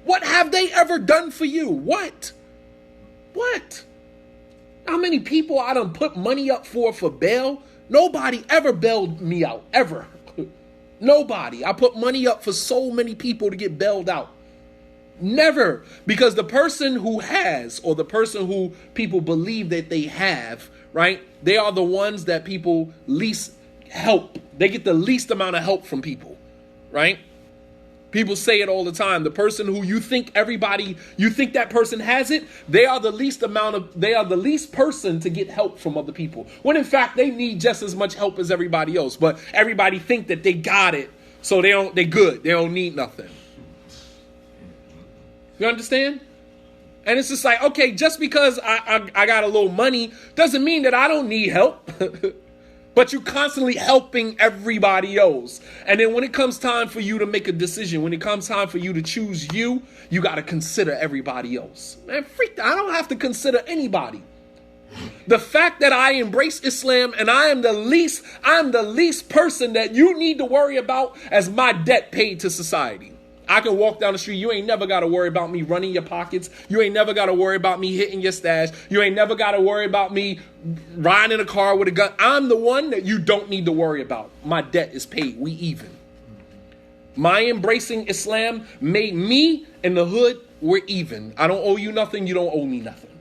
What have they ever done for you? What? How many people I done put money up for bail? Nobody ever bailed me out, ever. Nobody. I put money up for so many people to get bailed out. Never. Because the person who has, or the person who people believe that they have, right? They are the ones that people least help. They get the least amount of help from people, right? People say it all the time. The person who you think that person has it, they are the least person to get help from other people. When in fact, they need just as much help as everybody else. But everybody think that they got it, so they good. They don't need nothing. You understand? And it's just like, okay, just because I got a little money doesn't mean that I don't need help. But you're constantly helping everybody else. And then when it comes time for you to make a decision, when it comes time for you to choose you got to consider everybody else. Man, I don't have to consider anybody. The fact that I embrace Islam and I am the least person that you need to worry about as my debt paid to society. I can walk down the street. You ain't never got to worry about me running your pockets. You ain't never got to worry about me hitting your stash. You ain't never got to worry about me riding in a car with a gun. I'm the one that you don't need to worry about. My debt is paid. We even. My embracing Islam made me and the hood, we're even. I don't owe you nothing. You don't owe me nothing.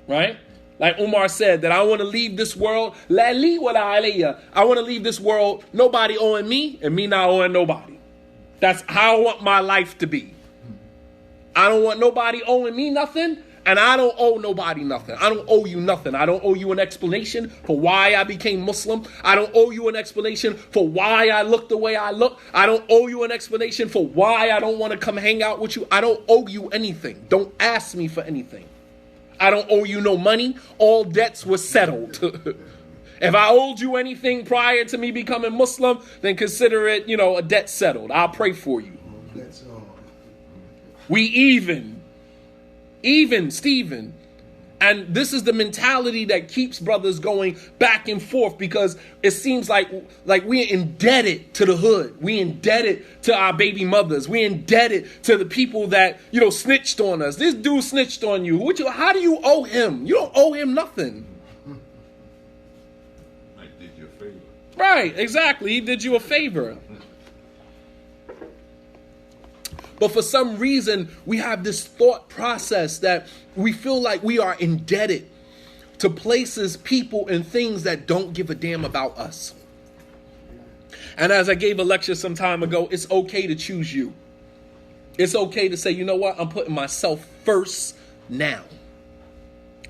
Right? Like Umar said, that I want to leave this world. La li wa la alayya. I want to leave this world, nobody owing me and me not owing nobody. That's how I want my life to be. I don't want nobody owing me nothing, and I don't owe nobody nothing. I don't owe you nothing. I don't owe you an explanation for why I became Muslim. I don't owe you an explanation for why I look the way I look. I don't owe you an explanation for why I don't want to come hang out with you. I don't owe you anything. Don't ask me for anything. I don't owe you no money. All debts were settled. If I owed you anything prior to me becoming Muslim, then consider it, a debt settled. I'll pray for you. That's all. We even, Stephen. And this is the mentality that keeps brothers going back and forth, because it seems like we're indebted to the hood. We indebted to our baby mothers. We indebted to the people that, snitched on us. This dude snitched on you. How do you owe him? You don't owe him nothing. Right, exactly. He did you a favor. But for some reason, we have this thought process that we feel like we are indebted to places, people, and things that don't give a damn about us. And as I gave a lecture some time ago, it's okay to choose you. It's okay to say, you know what? I'm putting myself first now.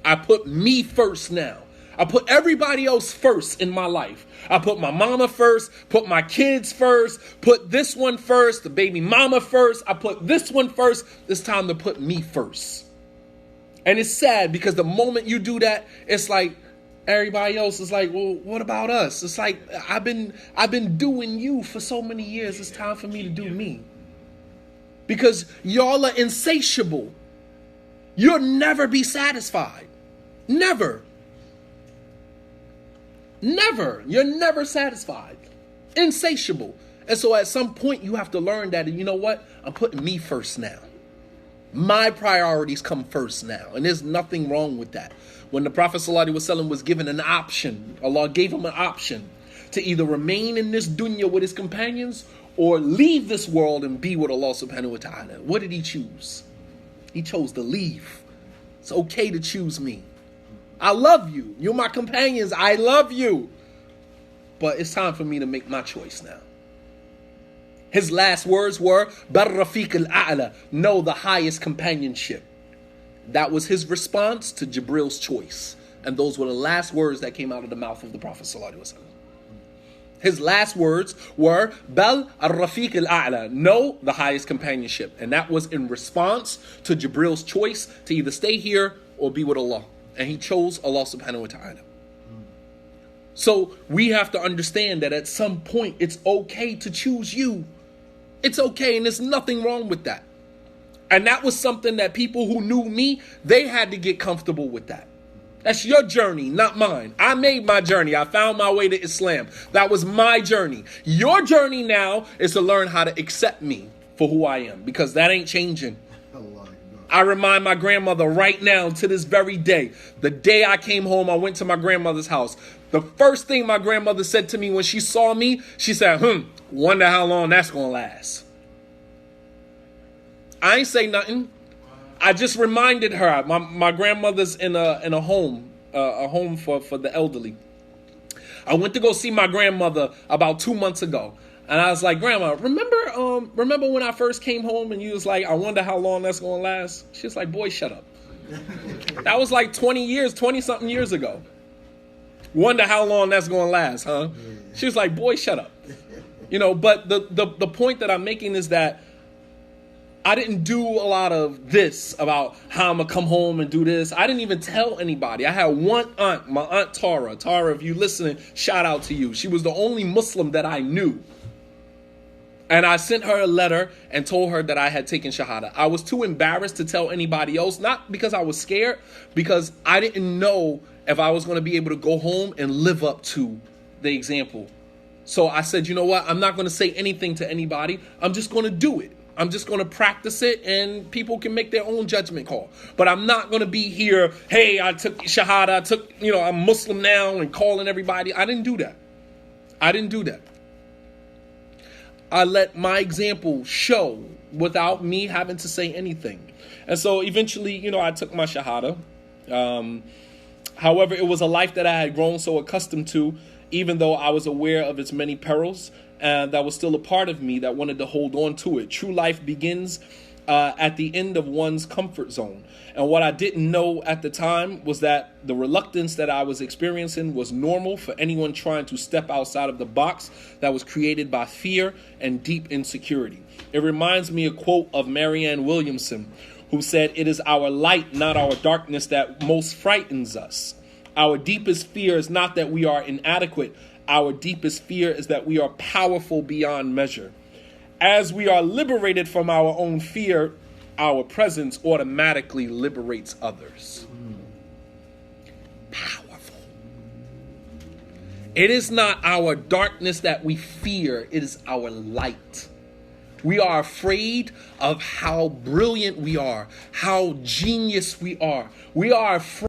I put me first now. I put everybody else first in my life. I put my mama first, put my kids first, put this one first, the baby mama first. I put this one first. It's time to put me first. And it's sad because the moment you do that, it's like everybody else is like, well, what about us? It's like, I've been doing you for so many years. It's time for me to do me. Because y'all are insatiable. You'll never be satisfied. Never. Never. You're never satisfied. Insatiable. And so at some point you have to learn that, you know what? I'm putting me first now. My priorities come first now. And there's nothing wrong with that. When the Prophet ﷺ was given an option, Allah gave him an option to either remain in this dunya with his companions or leave this world and be with Allah subhanahu wa ta'ala. What did he choose? He chose to leave. It's okay to choose me. I love you. You're my companions. I love you. But it's time for me to make my choice now. His last words were, Biography, know the highest companionship. That was his response to Jibril's choice. And those were the last words that came out of the mouth of the Prophet ﷺ. His last words were, Bal al-Rafiq al-A'la, know the highest companionship. And that was in response to Jibril's choice to either stay here or be with Allah. And he chose Allah subhanahu wa ta'ala. So we have to understand that at some point it's okay to choose you. It's okay, and there's nothing wrong with that. And that was something that people who knew me, they had to get comfortable with that. That's your journey, not mine. I made my journey. I found my way to Islam. That was my journey. Your journey now is to learn how to accept me for who I am, because that ain't changing. I remind my grandmother right now to this very day. The day I came home, I went to my grandmother's house. The first thing my grandmother said to me when she saw me, she said, wonder how long that's going to last. I ain't say nothing. I just reminded her. My grandmother's in a home for the elderly. I went to go see my grandmother about 2 months ago. And I was like, Grandma, remember when I first came home and you was like, I wonder how long that's going to last? She was like, boy, shut up. That was like 20-something years ago. Wonder how long that's going to last, huh? She was like, boy, shut up. But the point that I'm making is that I didn't do a lot of this about how I'm going to come home and do this. I didn't even tell anybody. I had one aunt, my Aunt Tara. Tara, if you listening, shout out to you. She was the only Muslim that I knew. And I sent her a letter and told her that I had taken Shahada. I was too embarrassed to tell anybody else, not because I was scared, because I didn't know if I was going to be able to go home and live up to the example. So I said, you know what? I'm not going to say anything to anybody. I'm just going to do it. I'm just going to practice it, and people can make their own judgment call. But I'm not going to be here, hey, I took Shahada, I'm Muslim now and calling everybody. I didn't do that. I let my example show without me having to say anything. And so eventually, I took my Shahada. However, it was a life that I had grown so accustomed to, even though I was aware of its many perils, and that was still a part of me that wanted to hold on to it. True life begins at the end of one's comfort zone. And what I didn't know at the time was that the reluctance that I was experiencing was normal for anyone trying to step outside of the box that was created by fear and deep insecurity. It reminds me a quote of Marianne Williamson, who said, "It is our light, not our darkness, that most frightens us. Our deepest fear is not that we are inadequate. Our deepest fear is that we are powerful beyond measure. As we are liberated from our own fear, our presence automatically liberates others." Powerful. It is not our darkness that we fear, it is our light. We are afraid of how brilliant we are, how genius we are. We are afraid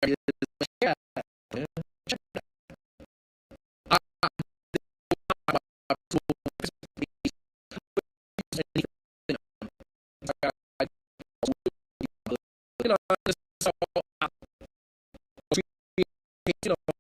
Yeah, man. Check that. I, you know,